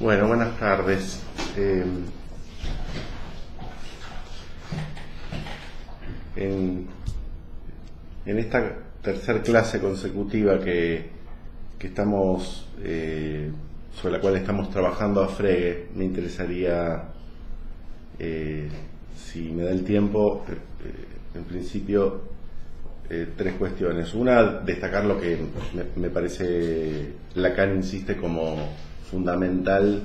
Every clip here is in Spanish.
Bueno, buenas tardes. En esta tercera clase consecutiva que estamos sobre la cual estamos trabajando a Frege, me interesaría, si me da el tiempo, en principio, tres cuestiones. Una, destacar lo que me parece Lacan insiste como fundamental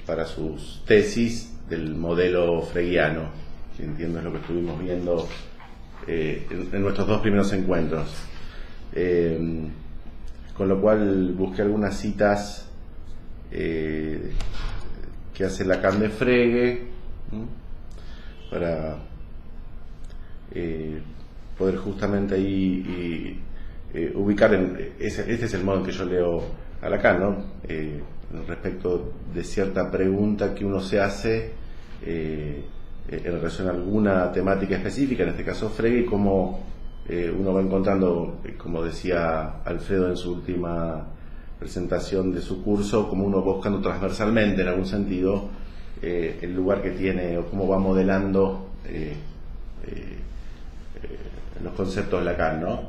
para sus tesis del modelo fregiano, que entiendo es lo que estuvimos viendo en nuestros dos primeros encuentros. Con lo cual busqué algunas citas que hace Lacan de Frege para poder justamente ahí ubicar este es el modo en que yo leo a Lacan, ¿no? Respecto de cierta pregunta que uno se hace en relación a alguna temática específica, en este caso Frege, y cómo uno va encontrando, como decía Alfredo en su última presentación de su curso, como uno va buscando transversalmente en algún sentido el lugar que tiene o cómo va modelando los conceptos de Lacan, ¿no?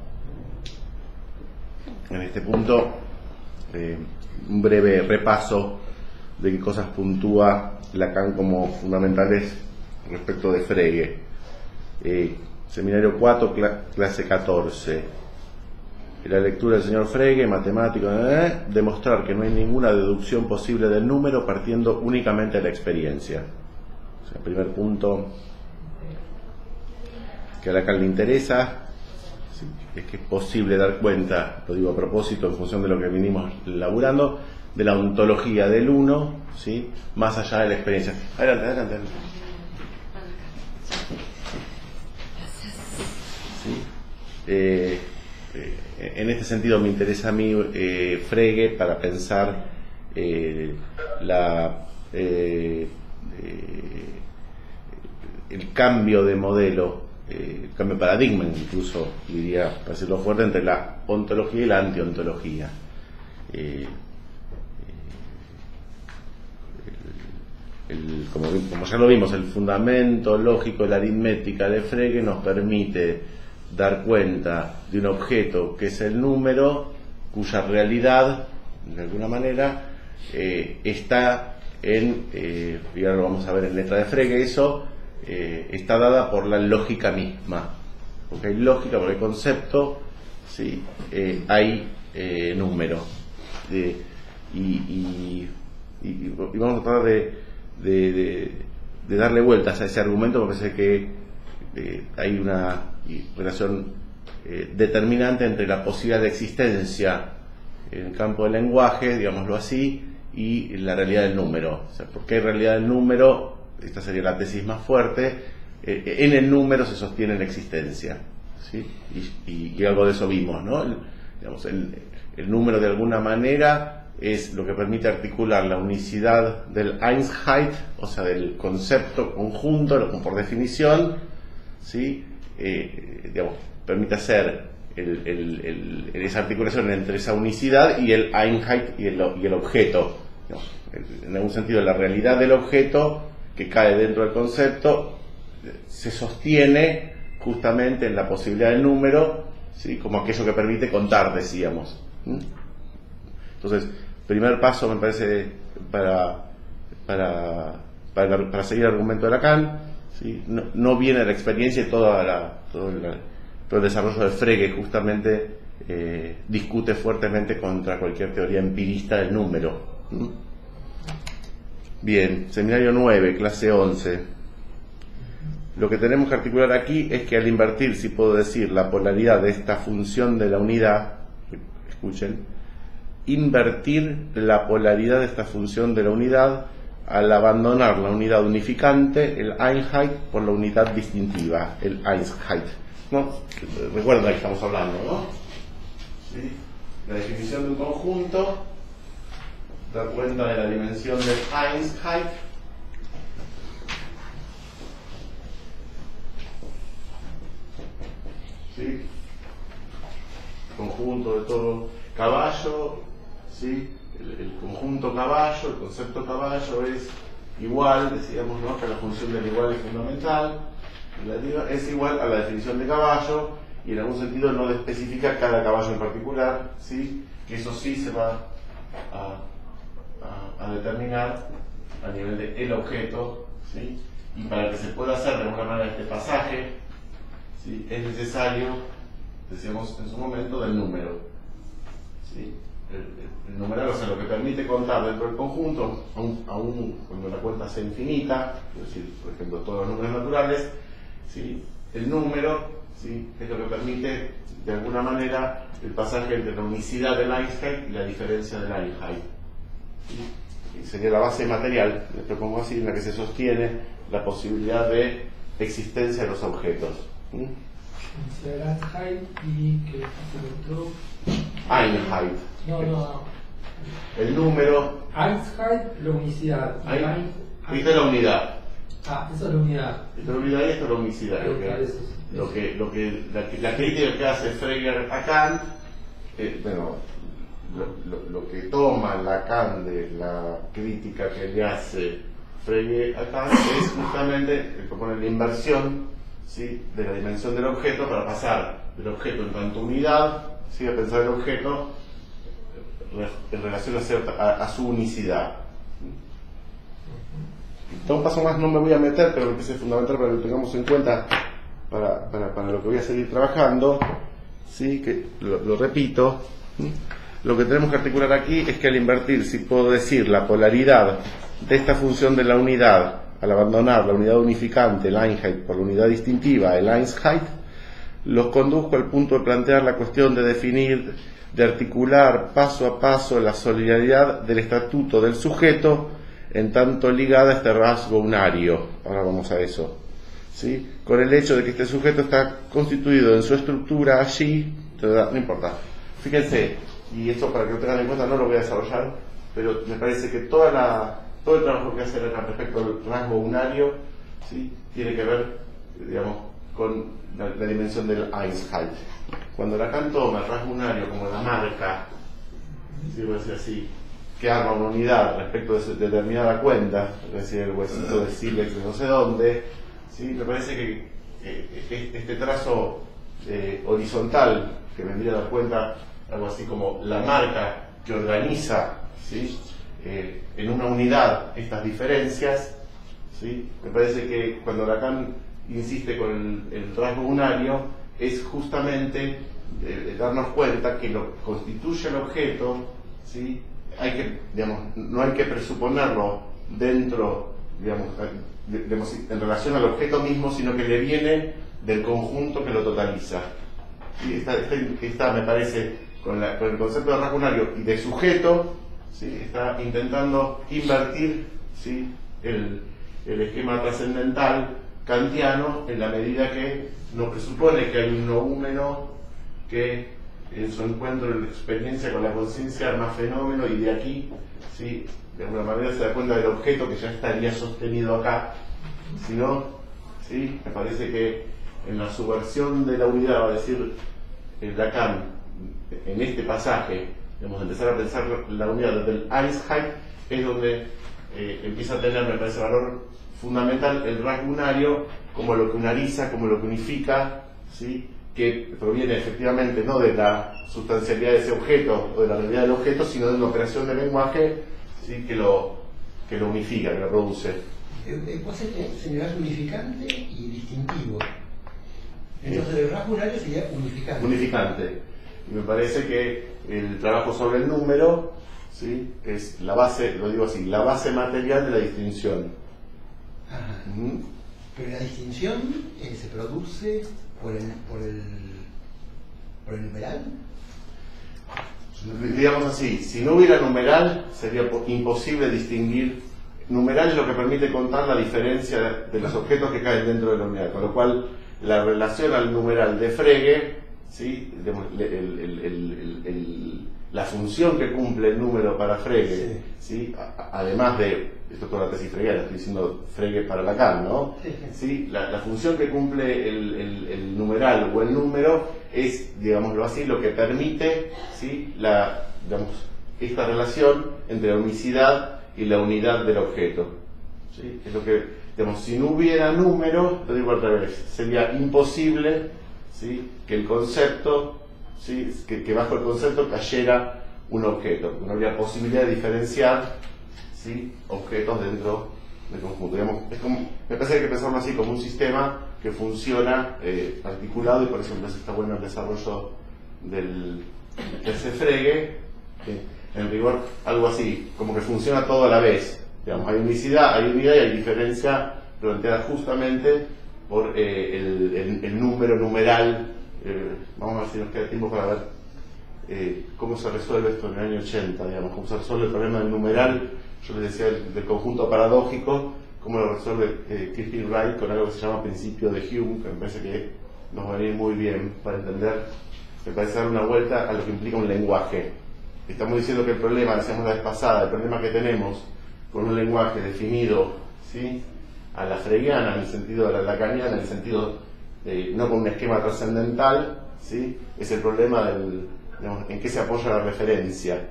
En este punto, un breve repaso de qué cosas puntúa Lacan como fundamentales respecto de Frege. Seminario 4, clase 14. La lectura del señor Frege, matemático, demostrar que no hay ninguna deducción posible del número partiendo únicamente de la experiencia. O sea, el primer punto que a Lacan le interesa es que es posible dar cuenta, lo digo a propósito en función de lo que venimos laburando, de la ontología del uno, ¿sí?, más allá de la experiencia. Adelante. ¿Sí? En este sentido me interesa a mí Frege para pensar el cambio de modelo, el cambio de paradigma, incluso diría, para decirlo fuerte, entre la ontología y la antiontología. Como ya lo vimos, el fundamento lógico de la aritmética de Frege nos permite dar cuenta de un objeto que es el número, cuya realidad, de alguna manera, está en, y ahora lo vamos a ver en letra de Frege, eso está dada por la lógica misma. Porque hay lógica, porque hay concepto, ¿sí? Hay número. Y vamos a tratar de darle vueltas a ese argumento, porque parece que hay una relación determinante entre la posibilidad de existencia en el campo del lenguaje, digámoslo así, y la realidad del número. O sea, porque hay realidad del número, esta sería la tesis más fuerte, en el número se sostiene la existencia, ¿sí? Y algo de eso vimos, ¿no? El número de alguna manera es lo que permite articular la unicidad del Einheit, o sea, del concepto conjunto, por definición, ¿sí? Permite hacer esa articulación entre esa unicidad y el Einheit y el objeto. En algún sentido, la realidad del objeto que cae dentro del concepto se sostiene justamente en la posibilidad del número, ¿sí?, como aquello que permite contar, decíamos. Entonces, primer paso me parece para seguir el argumento de Lacan, ¿sí? No viene de la experiencia, y todo el desarrollo de Frege justamente discute fuertemente contra cualquier teoría empirista del número. Bien, seminario 9, clase 11. Lo que tenemos que articular aquí es que al invertir, si puedo decir, la polaridad de esta función de la unidad, escuchen, invertir la polaridad de esta función de la unidad al abandonar la unidad unificante, el Einheit, por la unidad distintiva, el Einheit, ¿no? Recuerden de que estamos hablando, ¿no? ¿Sí? La definición de un conjunto da cuenta de la dimensión del Einheit, ¿sí? Conjunto de todo caballo, ¿sí? El conjunto caballo, el concepto caballo es igual, decíamos, ¿no?, que la función del igual es fundamental, es igual a la definición de caballo, y en algún sentido no especifica cada caballo en particular, ¿sí? Que eso sí se va a determinar a nivel de el objeto, ¿sí? Y para que se pueda hacer de alguna manera este pasaje, ¿sí?, es necesario, decíamos en su momento, del número, ¿sí? El numeral, o sea, lo que permite contar dentro del conjunto, aún cuando la cuenta sea infinita, es decir, por ejemplo, todos los números naturales, ¿sí?, el número, ¿sí?, es lo que permite de alguna manera el pasaje entre la unicidad del Einheit y la diferencia del Einheit, ¿sí? Y sería la base material, lo pongo así, en la que se sostiene la posibilidad de existencia de los objetos. Einheit y que el otro. Einheit. No. El número. Einheit, la unicidad. Esta es la unidad. Esa es la unidad. Esta es la unidad y esta es la unicidad. La crítica que hace Frege a Kant, lo que toma Lacan de la crítica que le hace Frege a Kant es justamente proponer la inversión, ¿sí?, de la dimensión del objeto para pasar del objeto en tanto unidad, ¿sí?, a pensar el objeto en relación a su unicidad. Da un paso más, no me voy a meter, pero me parece fundamental para que lo tengamos en cuenta para lo que voy a seguir trabajando, ¿sí?, que lo repito. Lo que tenemos que articular aquí es que al invertir, si puedo decir, la polaridad de esta función de la unidad, al abandonar la unidad unificante, el Einheit, por la unidad distintiva, el Einheit, los conduzco al punto de plantear la cuestión de definir, de articular paso a paso la solidaridad del estatuto del sujeto, en tanto ligada a este rasgo unario. Ahora vamos a eso, ¿sí?, con el hecho de que este sujeto está constituido en su estructura allí, no importa. Fíjense, y esto para que lo tengan en cuenta no lo voy a desarrollar, pero me parece que todo el trabajo que hace Lacan respecto al rasgo unario, ¿sí?, tiene que ver, digamos, con la dimensión del Einheit. Cuando Lacan toma el rasgo unario como la marca, si voy a decir así, que arma una unidad respecto de determinada cuenta, es decir, el huesito de sílex de no sé dónde, ¿sí?, me parece que este trazo horizontal, que vendría a dar cuenta algo así como la marca que organiza, ¿sí?, en una unidad estas diferencias, ¿sí?, me parece que cuando Lacan insiste con el rasgo unario es justamente darnos cuenta que lo que constituye el objeto, ¿sí?, no hay que presuponerlo dentro, en relación al objeto mismo, sino que le viene del conjunto que lo totaliza. ¿Sí? Esta me parece, con el concepto de rasgo unario y de sujeto, ¿sí?, está intentando invertir, ¿sí?, el esquema trascendental kantiano, en la medida que no presupone que hay un noúmeno que en su encuentro en la experiencia con la conciencia arma fenómeno, y de aquí, ¿sí?, de alguna manera se da cuenta del objeto que ya estaría sostenido acá, sino, ¿sí?, me parece que en la subversión de la unidad, va a decir Lacan, en este pasaje, empezar a pensar la unidad desde el Einheit, es donde empieza a tener, me parece, valor fundamental el rasgo unario como lo que unariza, como lo que unifica, ¿sí?, que proviene efectivamente no de la sustancialidad de ese objeto o de la realidad del objeto, sino de una operación de lenguaje, ¿sí?, que lo unifica, que lo produce. Vos señalás unificante y distintivo. Entonces el rasgo unario sería unificante. Unificante. Y me parece que el trabajo sobre el número, ¿sí?, es la base, lo digo así, la base material de la distinción. Ajá. Pero la distinción se produce por el numeral. Digamos así, si no hubiera numeral sería imposible distinguir. Numeral es lo que permite contar la diferencia de los objetos que caen dentro de la unidad, con lo cual la relación al numeral de Frege, ¿sí?, la función que cumple el número para Frege, ¿sí?, además de esto es toda la tesis freguiana, estoy diciendo Frege para Lacan, ¿no? ¿Sí? La función que cumple el numeral o el número es, digámoslo así, lo que permite, ¿sí?, esta relación entre la unicidad y la unidad del objeto. ¿Sí? Es lo que, digamos, si no hubiera número, lo digo al revés, sería imposible, ¿sí?, que el concepto, ¿sí?, que bajo el concepto cayera un objeto, no habría posibilidad de diferenciar, ¿sí?, objetos dentro del conjunto. Digamos, me parece que hay que pensarlo así, como un sistema que funciona articulado, y por eso está bueno el desarrollo del Frege, ¿sí? En rigor, algo así, como que funciona todo a la vez. Digamos, hay unicidad, hay unidad y hay diferencia planteada justamente por el número vamos a ver si nos queda tiempo para ver cómo se resuelve esto en el año 80, digamos, cómo se resuelve el problema del numeral. Yo les decía del conjunto paradójico, cómo lo resuelve Christine Wright con algo que se llama principio de Hume, que me parece que nos va a venir muy bien para entender, me parece dar una vuelta a lo que implica un lenguaje. Estamos diciendo que el problema, decíamos la vez pasada, el problema que tenemos con un lenguaje definido, ¿sí?, a la fregiana, en el sentido de la lacaniana, en el sentido no con un esquema trascendental, ¿sí?, es el problema digamos, en qué se apoya la referencia,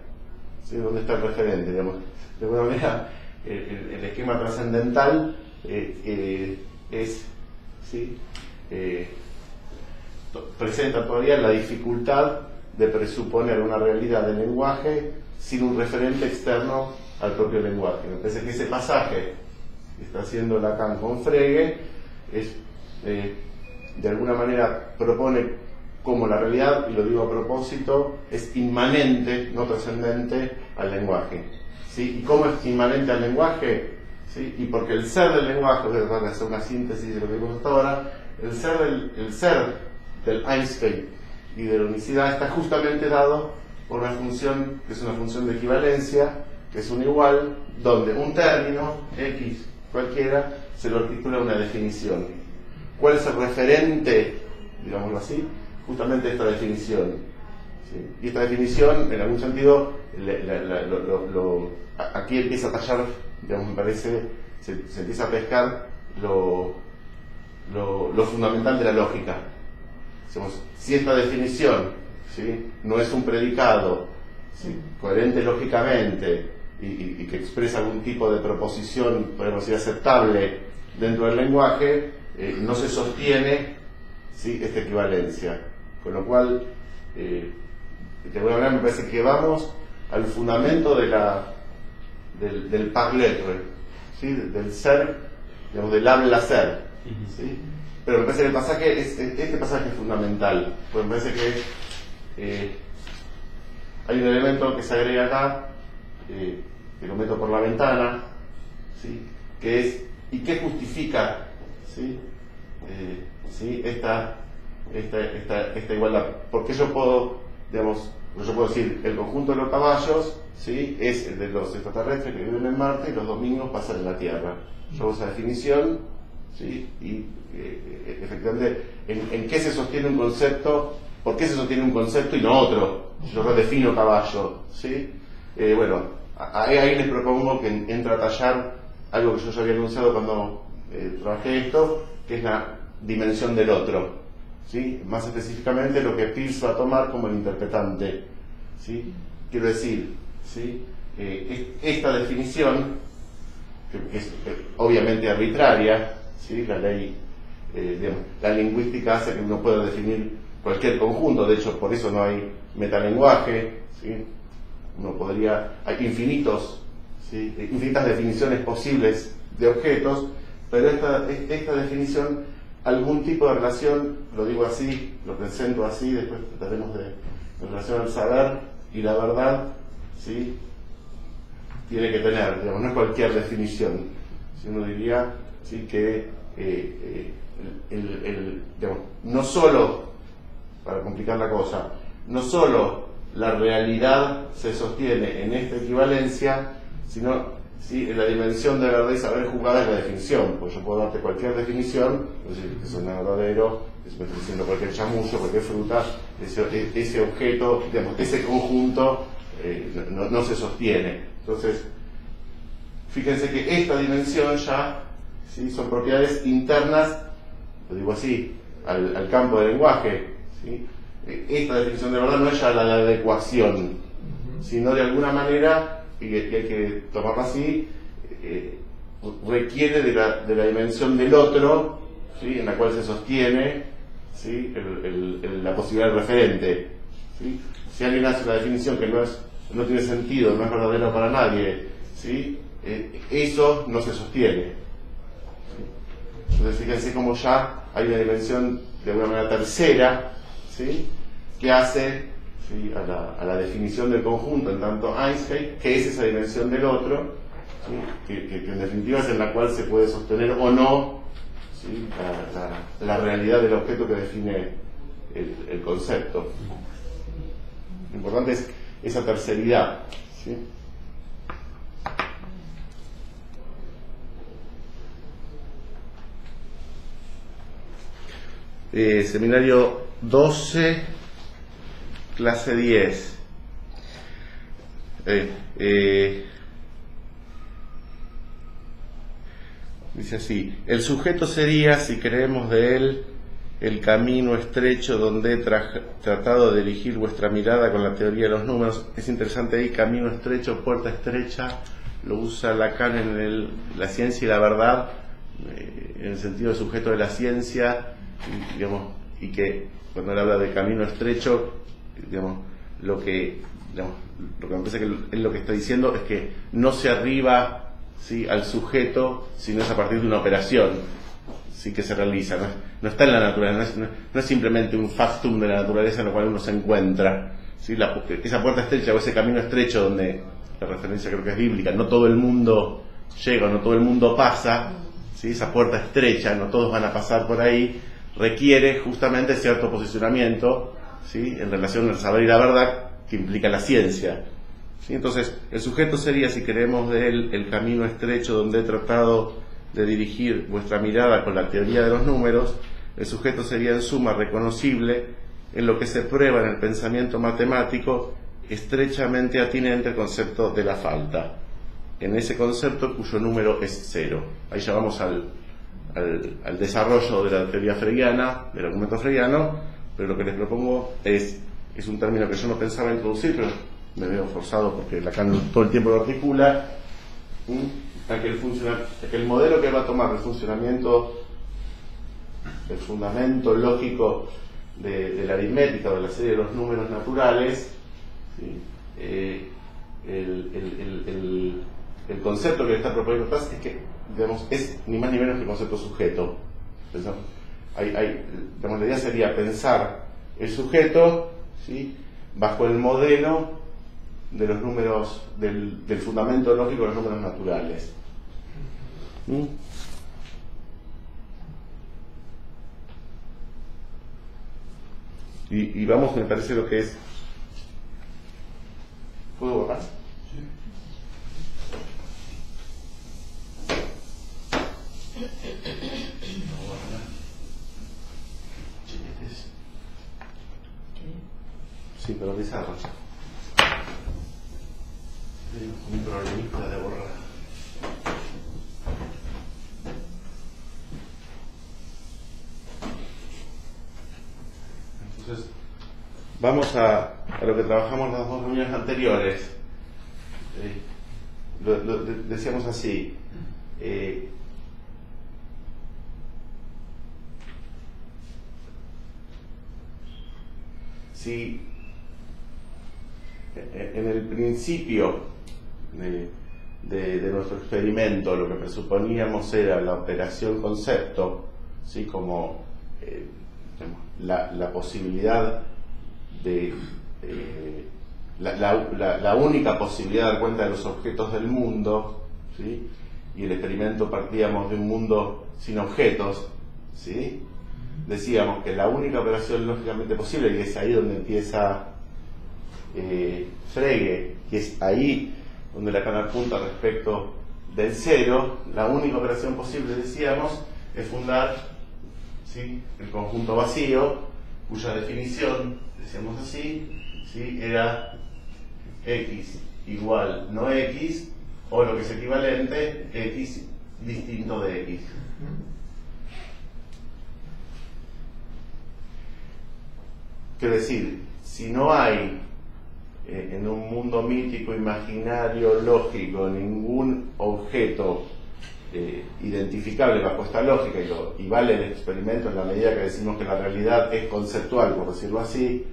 ¿sí?, dónde está el referente, digamos. De alguna manera, el esquema trascendental es, ¿sí?, presenta todavía la dificultad de presuponer una realidad del lenguaje sin un referente externo al propio lenguaje. Me parece que ese pasaje que está haciendo Lacan con Frege es, de alguna manera propone como la realidad, y lo digo a propósito, es inmanente, no trascendente al lenguaje. ¿Sí? ¿Y cómo es inmanente al lenguaje? ¿Sí? Y porque el ser del lenguaje, voy a tratar de hacer una síntesis de lo que vimos hasta ahora, el ser del Einstein y de la unicidad está justamente dado por una función que es una función de equivalencia, que es un igual, donde un término, X cualquiera, se lo articula una definición. ¿Cuál es el referente, digámoslo así? Justamente esta definición. ¿Sí? Y esta definición, en algún sentido, aquí empieza a tallar, digamos, me parece, se empieza a pescar lo fundamental de la lógica. Digamos, si esta definición, ¿sí?, no es un predicado, ¿sí?, coherente lógicamente y que expresa algún tipo de proposición, podemos decir, aceptable dentro del lenguaje, no se sostiene, ¿sí?, esta equivalencia. Con lo cual, de alguna manera me parece que vamos al fundamento del parler, ¿sí?, del ser, digamos, del habla ser, ¿sí? Pero me parece que el pasaje este pasaje es fundamental, porque me parece que hay un elemento que se agrega acá, que lo meto por la ventana, ¿sí?, que es, ¿y qué justifica, ¿sí?, esta igualdad? Porque yo puedo decir, el conjunto de los caballos, ¿sí?, es el de los extraterrestres que viven en Marte y los domingos pasan en la Tierra. Yo hago esa definición, ¿sí?, y efectivamente, ¿en qué se sostiene un concepto? ¿Por qué se sostiene un concepto y no otro? Yo redefino caballo, ¿sí? Bueno, ahí les propongo que entre a tallar algo que yo ya había anunciado cuando trabajé esto, que es la dimensión del otro, ¿sí? Más específicamente lo que Peirce va a tomar como el interpretante, ¿sí? Quiero decir, ¿sí?, esta definición, que es obviamente arbitraria, ¿sí?, la ley, la lingüística hace que uno pueda definir cualquier conjunto, de hecho por eso no hay metalenguaje, ¿sí? Hay infinitas definiciones posibles de objetos, pero esta definición, algún tipo de relación, lo digo así, lo presento así, después trataremos de relación al saber y la verdad, ¿sí?, tiene que tener, digamos, no es cualquier definición. Si uno diría, ¿sí?, que digamos, no solo, para complicar la cosa, no solo la realidad se sostiene en esta equivalencia, sino, ¿sí?, en la dimensión de verdad y saber jugada es la definición, pues yo puedo darte cualquier definición, es decir, que es verdadero, que me estoy diciendo cualquier chamullo, cualquier fruta, ese objeto, digamos, ese conjunto no se sostiene. Entonces, fíjense que esta dimensión ya, ¿sí?, son propiedades internas, lo digo así, al campo del lenguaje, ¿sí? Esta definición de verdad no es ya la de adecuación, sino de alguna manera, y hay que tomarla así, requiere de la dimensión del otro, ¿sí?, en la cual se sostiene, ¿sí?, la posibilidad del referente, ¿sí? Si alguien hace una definición que no tiene sentido, no es verdadera para nadie, ¿sí?, eso no se sostiene, ¿sí? Entonces fíjense cómo ya hay una dimensión de alguna manera tercera, ¿sí?, que hace, ¿sí?, a la definición del conjunto en tanto Einstein, que es esa dimensión del otro, ¿sí?, que en definitiva es en la cual se puede sostener o no, ¿sí?, la realidad del objeto que define el concepto. Lo importante es esa terceridad, ¿sí? Seminario 12, clase 10. Dice así: el sujeto sería, si creemos de él, el camino estrecho donde he tratado de dirigir vuestra mirada con la teoría de los números. Es interesante ahí, camino estrecho, puerta estrecha, lo usa Lacan en la ciencia y la verdad, en el sentido de sujeto de la ciencia, digamos, y que cuando él habla de camino estrecho, digamos, lo que me parece que él lo que está diciendo es que no se arriba, ¿sí?, al sujeto, sino es a partir de una operación, ¿sí?, que se realiza, no está en la naturaleza, no es simplemente un factum de la naturaleza en el cual uno se encuentra, ¿sí? Esa puerta estrecha o ese camino estrecho, donde la referencia creo que es bíblica, no todo el mundo llega, no todo el mundo pasa, ¿sí?, esa puerta estrecha, no todos van a pasar por ahí, requiere justamente cierto posicionamiento, ¿sí?, en relación al saber y la verdad que implica la ciencia, ¿sí? Entonces el sujeto sería, si queremos de él, el camino estrecho donde he tratado de dirigir vuestra mirada con la teoría de los números. El sujeto sería en suma reconocible en lo que se prueba en el pensamiento matemático, estrechamente atinente al concepto de la falta, en ese concepto cuyo número es cero. Ahí ya vamos al desarrollo de la teoría freudiana, del argumento freudiano, pero lo que les propongo es un término que yo no pensaba introducir, pero me veo forzado porque Lacan todo el tiempo lo articula, que el modelo que va a tomar el funcionamiento, el fundamento lógico de la aritmética o de la serie de los números naturales, ¿sí?, el concepto que le está proponiendo atrás es que, digamos, es ni más ni menos que el concepto sujeto. Digamos, la idea sería pensar el sujeto, ¿sí?, bajo el modelo de los números, del fundamento lógico de los números naturales. Y vamos, me parece lo que es. ¿Puedo borrar? Sí, pero pizarra. Un problemita de borrar. Entonces, vamos a lo que trabajamos las dos reuniones anteriores. Decíamos así. Si en el principio de nuestro experimento lo que presuponíamos era la operación concepto, ¿sí?, como la posibilidad de la única posibilidad de dar cuenta de los objetos del mundo, ¿sí?, y el experimento partíamos de un mundo sin objetos, ¿sí?, decíamos que la única operación lógicamente posible, y es ahí donde empieza Frege, que es ahí donde Lacan apunta respecto del cero, la única operación posible, decíamos, es fundar, ¿sí?, el conjunto vacío, cuya definición, decíamos así, ¿sí?, era x igual no x, o lo que es equivalente, X distinto de X. Quiero decir, si no hay en un mundo mítico, imaginario, lógico, ningún objeto identificable bajo esta lógica, y vale el experimento en la medida que decimos que la realidad es conceptual, por decirlo así,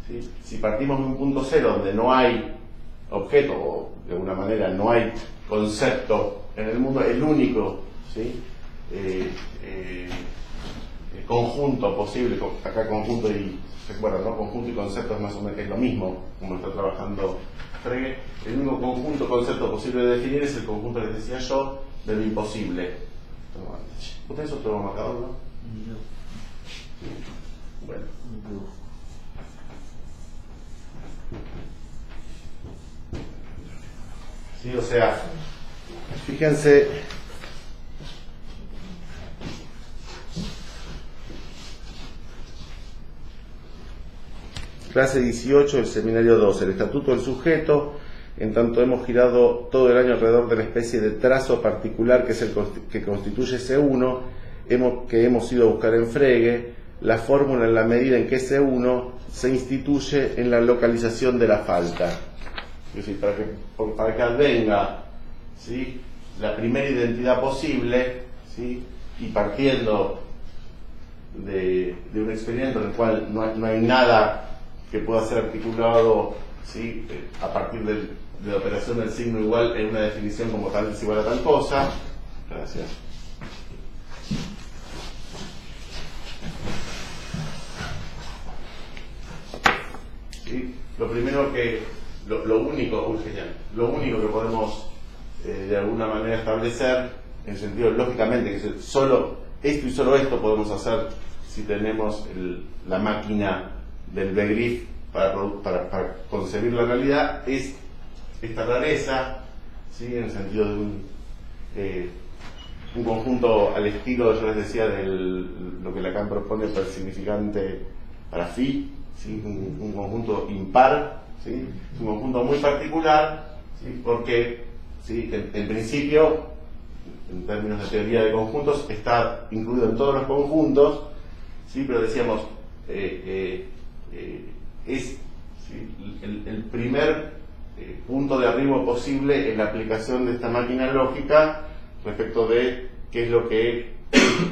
¿sí? Si partimos de un punto cero donde no hay objeto, o de alguna manera no hay concepto en el mundo, el único, ¿sí? Conjunto posible, acá conjunto y recuerda, ¿no? Conjunto y concepto es más o menos es lo mismo, como está trabajando Frege. El único conjunto concepto posible de definir es el conjunto que les decía yo de lo imposible. ¿Ustedes otro marcador, no? No. Bueno. Sí, o sea, fíjense. Clase 18 del seminario 12, el estatuto del sujeto. En tanto hemos girado todo el año alrededor de la especie de trazo particular que es el que constituye C1, que hemos ido a buscar en Frege, la fórmula en la medida en que C1 se instituye en la localización de la falta. Es decir, para que advenga, ¿sí?, la primera identidad posible, ¿sí?, y partiendo de un experimento en el cual no hay nada que pueda ser articulado, ¿sí?, a partir de la operación del signo igual en una definición como tal es igual a tal cosa. Gracias. ¿Sí? Lo único que podemos de alguna manera establecer, en sentido lógicamente que solo esto y solo esto podemos hacer si tenemos la máquina del Begriff para concebir la realidad, es esta rareza, ¿sí?, en el sentido de un conjunto al estilo, yo les decía, de lo que Lacan propone para el significante para phi, ¿sí?, un conjunto impar, ¿sí?, es un conjunto muy particular, ¿sí?, porque, ¿sí?, en principio, en términos de teoría de conjuntos, está incluido en todos los conjuntos, ¿sí?, pero decíamos, es, ¿sí?, el primer punto de arribo posible en la aplicación de esta máquina lógica respecto de qué es lo que,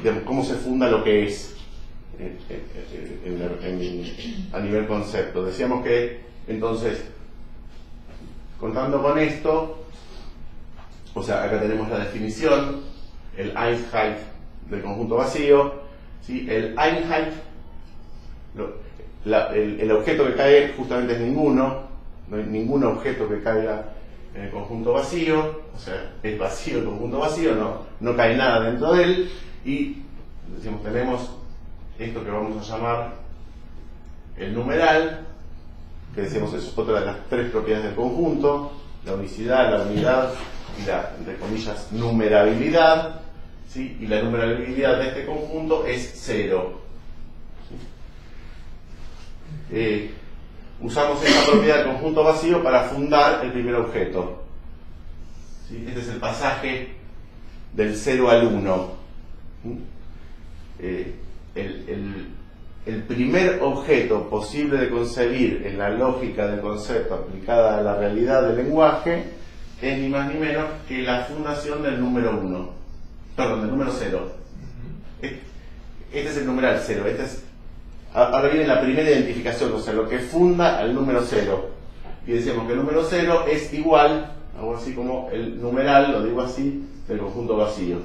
digamos, cómo se funda lo que es a nivel concepto. Decíamos que entonces, contando con esto, o sea, acá tenemos la definición, el Einheit del conjunto vacío, ¿sí? El Einheit, el objeto que cae justamente es ninguno. No hay ningún objeto que caiga en el conjunto vacío, o sea, es vacío el conjunto vacío, no cae nada dentro de él, y decimos, tenemos esto que vamos a llamar el numeral, que decimos es otra de las tres propiedades del conjunto, la unicidad, la unidad y la, entre comillas, numerabilidad, ¿sí? Y la numerabilidad de este conjunto es 0. ¿Sí? Usamos esta propiedad del conjunto vacío para fundar el primer objeto. ¿Sí? Este es el pasaje del 0 al 1. El primer objeto posible de concebir en la lógica del concepto aplicada a la realidad del lenguaje es ni más ni menos que la fundación del número 1. Perdón, del número 0. Este es el numeral 0. Ahora viene la primera identificación, o sea, lo que funda al número 0. Y decíamos que el número 0 es igual, algo así como el numeral, lo digo así, del conjunto vacío.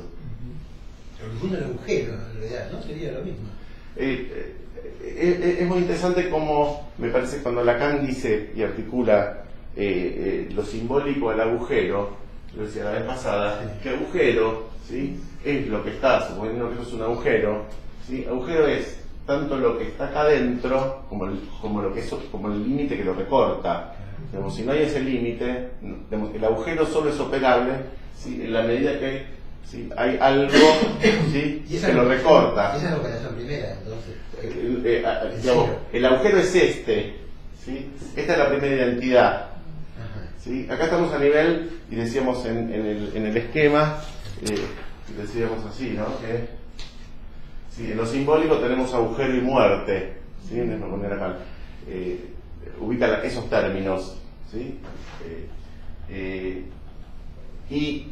Lo que funda el agujero, en realidad, ¿no? Sería lo mismo. Es muy interesante como, me parece, cuando Lacan dice y articula lo simbólico al agujero, lo decía la vez pasada, que agujero, ¿sí?, es lo que está, suponiendo que eso es un agujero, ¿sí? Agujero es tanto lo que está acá adentro como el límite que lo recorta. Digamos, si no hay ese límite, el agujero solo es operable, ¿sí?, en la medida que, ¿sí?, hay algo, ¿sí?, que lo recorta. Esa es la operación primera, entonces. Digamos, el agujero es este, ¿sí? Esta es la primera identidad. ¿sí? Acá estamos a nivel, y decíamos en el esquema, decíamos así, ¿no? Que sí, en lo simbólico tenemos agujero y muerte, ¿sí? Déjame poner acá. Ubica esos términos, ¿sí? Y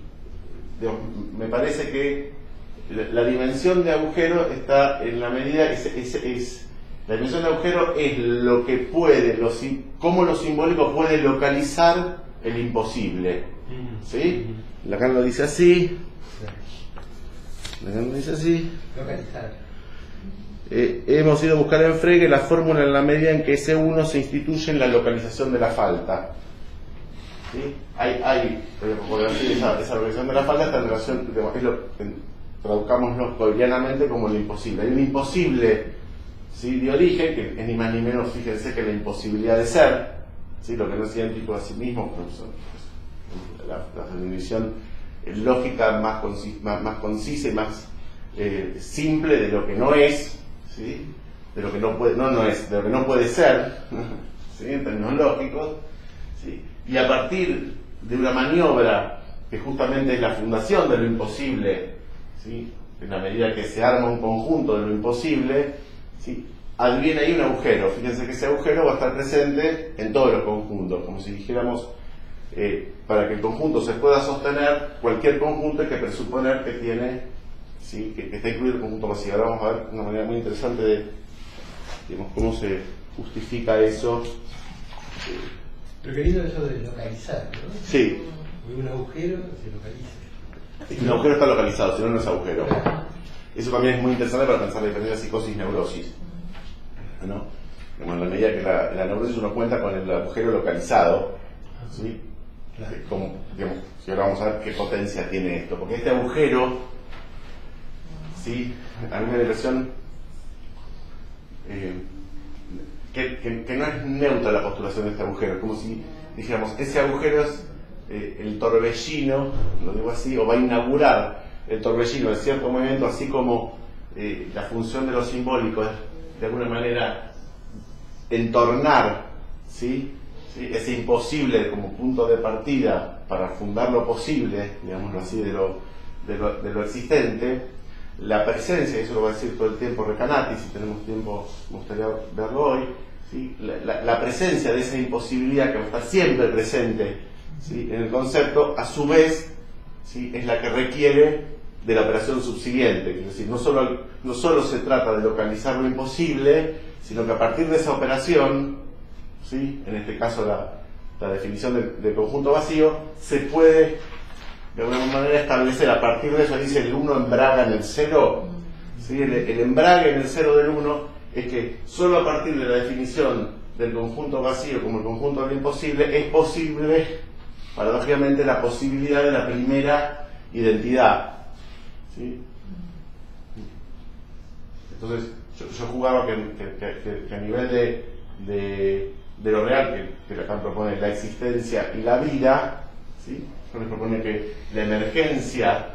digamos, me parece que la dimensión de agujero está en la medida que la dimensión de agujero es lo que puede, cómo lo simbólico puede localizar el imposible, ¿sí? Lacan lo dice así. Lacan lo dice así. Localizar. Hemos ido a buscar en Frege la fórmula en la medida en que ese uno se instituye en la localización de la falta. ¿Sí? Por decir, esa localización de la falta está en relación, traduzcámoslo cotidianamente como lo imposible. Hay un imposible, ¿sí?, de origen, que es ni más ni menos, fíjense, que la imposibilidad de ser, ¿sí?, lo que no es idéntico a sí mismo, la definición lógica más concisa y más simple de lo que no es, ¿sí?, de lo que no puede, de lo que no puede ser, ¿sí?, en términos lógicos, ¿sí?, y a partir de una maniobra que justamente es la fundación de lo imposible, ¿sí?, en la medida que se arma un conjunto de lo imposible, ¿sí?, adviene ahí un agujero. Fíjense que ese agujero va a estar presente en todos los conjuntos, como si dijéramos, para que el conjunto se pueda sostener, cualquier conjunto hay que presuponer que tiene, ¿sí?, que está incluido el conjunto vacío. Ahora vamos a ver una manera muy interesante de, digamos, cómo se justifica eso. Pero querido, eso de localizar, ¿no? Sí. Un agujero se localiza. El agujero está localizado, si no, no es agujero. Eso también es muy interesante para pensar la diferencia de psicosis y neurosis, ¿no? En la medida que la neurosis uno cuenta con el agujero localizado, ¿sí? Claro. Como, digamos, si ahora vamos a ver qué potencia tiene esto, porque este agujero, ¿sí?, a mí me da la impresión que no es neutra la postulación de este agujero, es como si dijéramos, ese agujero es el torbellino, lo digo así, o va a inaugurar el torbellino de cierto movimiento, así como la función de lo simbólico es de alguna manera entornar, ¿sí?, ese imposible como punto de partida para fundar lo posible, digámoslo así, de lo existente. La presencia, eso lo va a decir todo el tiempo Recanati, si tenemos tiempo me gustaría verlo hoy, ¿sí?, la presencia de esa imposibilidad que va a estar siempre presente, ¿sí?, en el concepto, a su vez, ¿sí?, es la que requiere de la operación subsiguiente. Es decir, no solo se trata de localizar lo imposible, sino que a partir de esa operación, ¿sí?, en este caso la definición de conjunto vacío, se puede de alguna manera establecer, a partir de eso dice el 1 embraga en el 0, ¿sí?, el embrague en el 0 del 1 es que solo a partir de la definición del conjunto vacío como el conjunto de lo imposible es posible, paradójicamente, la posibilidad de la primera identidad, ¿sí? Entonces yo jugaba que a nivel de lo real, que Lacan propone la existencia y la vida, ¿sí?, yo les propone que la emergencia,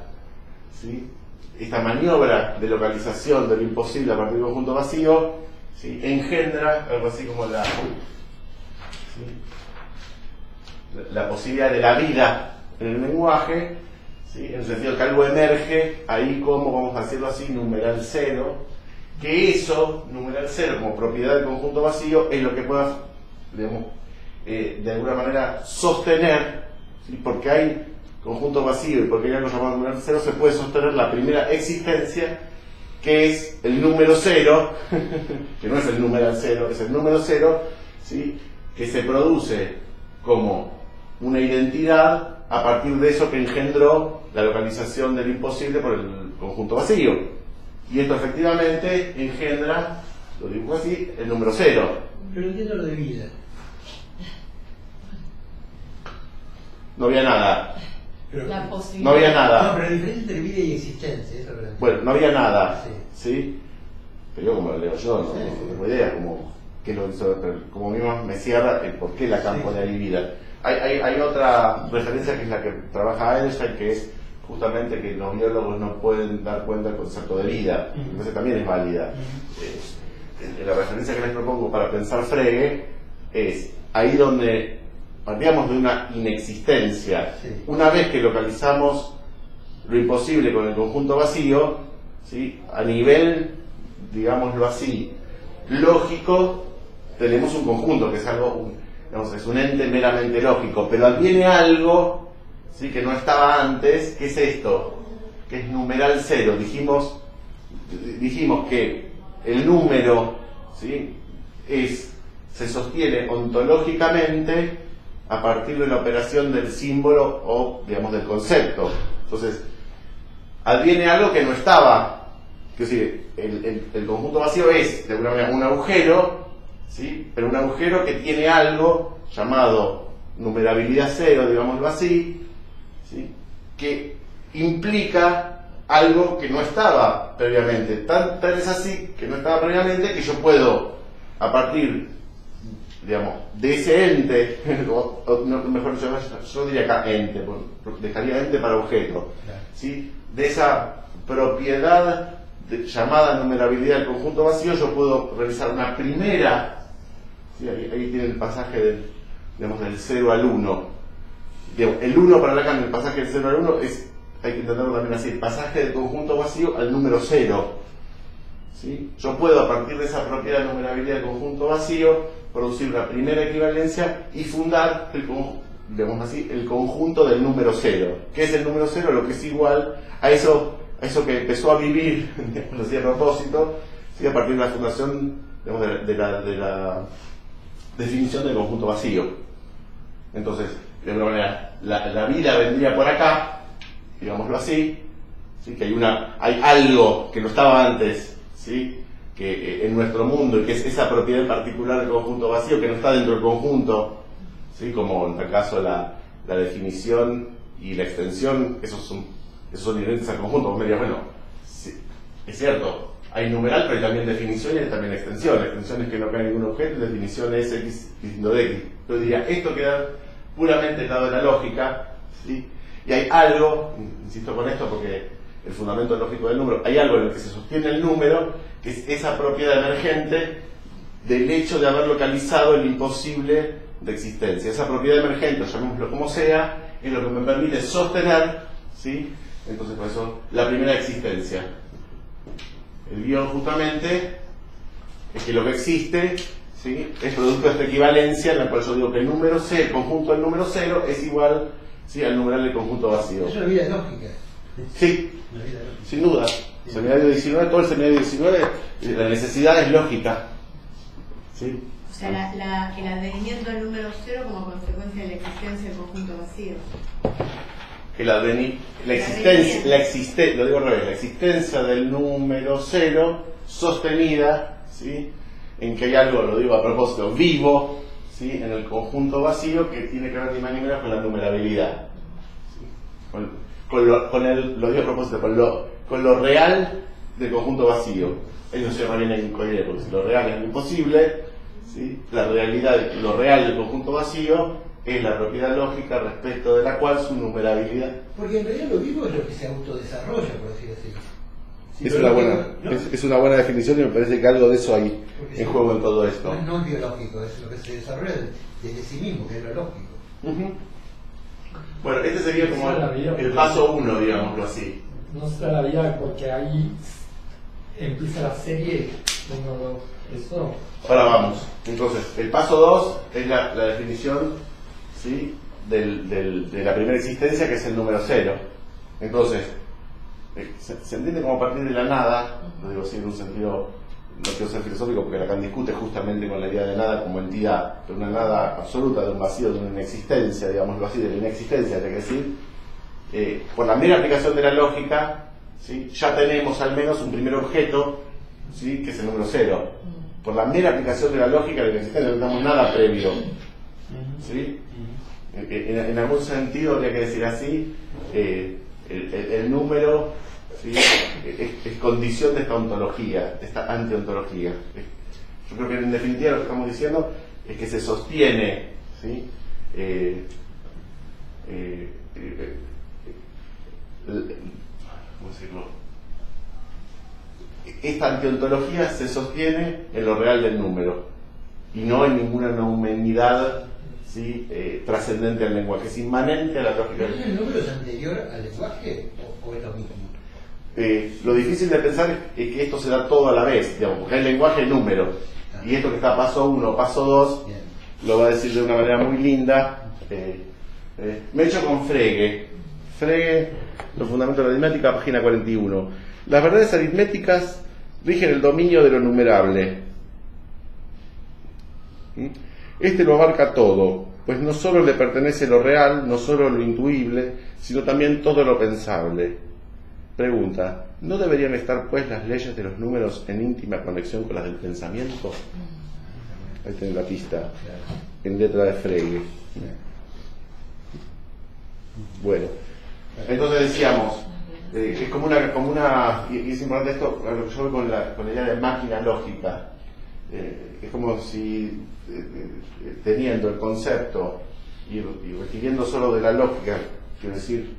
¿sí?, esta maniobra de localización de lo imposible a partir del conjunto vacío, ¿sí?, engendra algo así como la posibilidad de la vida en el lenguaje, ¿sí?, en el sentido que algo emerge ahí como, vamos a decirlo así, numeral 0, que eso, numeral 0 como propiedad del conjunto vacío, es lo que pueda, digamos, de alguna manera sostener, ¿sí?, porque hay conjunto vacío y porque hay algo llamado numeral 0, se puede sostener la primera existencia, que es el número 0, que no es el numeral 0, es el número 0, ¿sí?, que se produce como una identidad a partir de eso que engendró la localización del imposible por el conjunto vacío. Y esto efectivamente engendra, lo digo así, el número 0. Pero entiendo lo de vida. No había nada. Pero, La posibilidad. No había nada. No, pero la diferencia entre vida y existencia, eso es lo que Bueno, no había nada. Sí. ¿Sí? Pero yo como lo leo yo, no tengo idea qué lo hizo, pero como mismo me cierra el por qué Lacan pone ahí vida. Hay otra referencia que es la que trabaja Einstein, que es justamente que los biólogos no pueden dar cuenta del concepto de vida. Entonces también es válida. La referencia que les propongo para pensar Frege es ahí donde partíamos de una inexistencia. Sí. Una vez que localizamos lo imposible con el conjunto vacío, ¿sí? A nivel, digámoslo así, lógico, tenemos un conjunto que es algo, digamos, es un ente meramente lógico, pero adviene algo, ¿sí? Que no estaba antes, que es esto, que es numeral cero. Dijimos que el número, ¿sí? Se sostiene ontológicamente a partir de la operación del símbolo o, digamos, del concepto. Entonces, adviene algo que no estaba. Es decir, el conjunto vacío es, de alguna manera, un agujero, ¿sí? Pero un agujero que tiene algo llamado numerabilidad cero, digámoslo así, ¿sí? Que implica algo que no estaba previamente. Tan es así que no estaba previamente que yo puedo, a partir, digamos, de ese ente, mejor yo diría acá ente, dejaría ente para objeto, ¿sí? De esa propiedad llamada numerabilidad del conjunto vacío, yo puedo realizar una primera, ¿sí? Ahí tiene el pasaje del 0 al 1. El 1 para Lacan, el pasaje del 0 al 1 es, hay que entenderlo también así, el pasaje del conjunto vacío al número 0. ¿Sí? Yo puedo, a partir de esa propiedad de numerabilidad del conjunto vacío, producir la primera equivalencia y fundar digamos así, el conjunto del número 0. ¿Qué es el número 0? Lo que es igual a eso que empezó a vivir, digamos así, a propósito, ¿sí? A partir de la fundación, digamos, de la definición del conjunto vacío. Entonces, de alguna manera, la vida vendría por acá, digámoslo así, ¿sí? Que hay algo que no estaba antes, ¿sí? Que en nuestro mundo, y que es esa propiedad particular del conjunto vacío que no está dentro del conjunto, ¿sí? Como en el caso la definición y la extensión, esos son inherentes al conjunto. Vos me dirías, bueno, sí, es cierto, hay numeral, pero hay también definición y hay también extensión. La extensión es que no cae ningún objeto, la definición es x distinto de x. Yo diría, esto queda puramente dado de la lógica, ¿sí? Y hay algo, insisto con esto porque el fundamento lógico del número, hay algo en el que se sostiene el número, que es esa propiedad emergente del hecho de haber localizado el imposible de existencia. Esa propiedad emergente, llamémoslo como sea, es lo que me permite sostener, ¿sí? Entonces, por eso, la primera existencia. El guión, justamente, es que lo que existe, ¿sí? Es producto de esta equivalencia en la cual yo digo que el número 0, el conjunto del número 0 es igual, ¿sí? Al numeral del conjunto vacío. Es una vida lógica. Sí, sin duda. Seminario 19, todo el seminario 19, la necesidad es lógica. ¿Sí? O sea, el advenimiento del número 0 como consecuencia de la existencia del conjunto vacío. Lo digo al revés, la existencia del número 0 sostenida, ¿sí? En que hay algo, lo digo a propósito, vivo, ¿sí? En el conjunto vacío que tiene que ver ni más ni menos con la numerabilidad. ¿Sí? Lo digo a propósito, con lo real del conjunto vacío. Eso se llama bien en coidea, porque si lo real es lo imposible, ¿sí? La realidad, lo real del conjunto vacío es la propiedad lógica respecto de la cual su numerabilidad. Porque en realidad lo vivo es lo que se autodesarrolla, por así decirlo. Si es una buena definición y me parece que algo de eso hay porque en juego en todo esto. No es biológico, es lo que se desarrolla desde sí mismo, que es lo lógico. Uh-huh. Bueno, este sería como el paso 1, digámoslo así. No será la vida porque ahí empieza la serie. Eso. Ahora vamos. Entonces, el paso 2 es la definición, ¿sí? de la primera existencia, que es el número 0. Entonces, se entiende como a partir de la nada, lo digo así en un sentido, no quiero ser filosófico porque Lacan discute justamente con la idea de nada como entidad, de una nada absoluta, de un vacío, de una inexistencia, digámoslo así, de la inexistencia, hay que decir, por la mera aplicación de la lógica, ¿sí? Ya tenemos al menos un primer objeto, ¿sí? Que es el número 0. Por la mera aplicación de la lógica de la existencia no tenemos nada previo, ¿sí? En algún sentido habría que decir así, el número, ¿sí? es condición de esta ontología, de esta antiontología. Yo creo que en definitiva lo que estamos diciendo es que se sostiene, ¿sí? ¿Cómo decirlo? Esta antiontología se sostiene en lo real del número y no en ninguna noumenidad, ¿sí? Trascendente al lenguaje, es inmanente a la lógica. ¿Pero el número es anterior al lenguaje o es lo mismo? Lo difícil de pensar es que esto se da todo a la vez, digamos, porque hay lenguaje y número. Y esto que está paso 1, paso 2, lo va a decir de una manera muy linda. Me he hecho con Frege. Frege, los fundamentos de la aritmética, página 41. Las verdades aritméticas rigen el dominio de lo numerable. Este lo abarca todo, pues no solo le pertenece lo real, no solo lo intuible, sino también todo lo pensable. Pregunta, ¿no deberían estar pues las leyes de los números en íntima conexión con las del pensamiento? Ahí tiene la pista, en letra de Frege. Bueno, entonces decíamos, es como una y es importante esto, lo que yo veo con la idea de máquina lógica. Es como si teniendo el concepto y requiriendo solo de la lógica, quiero decir,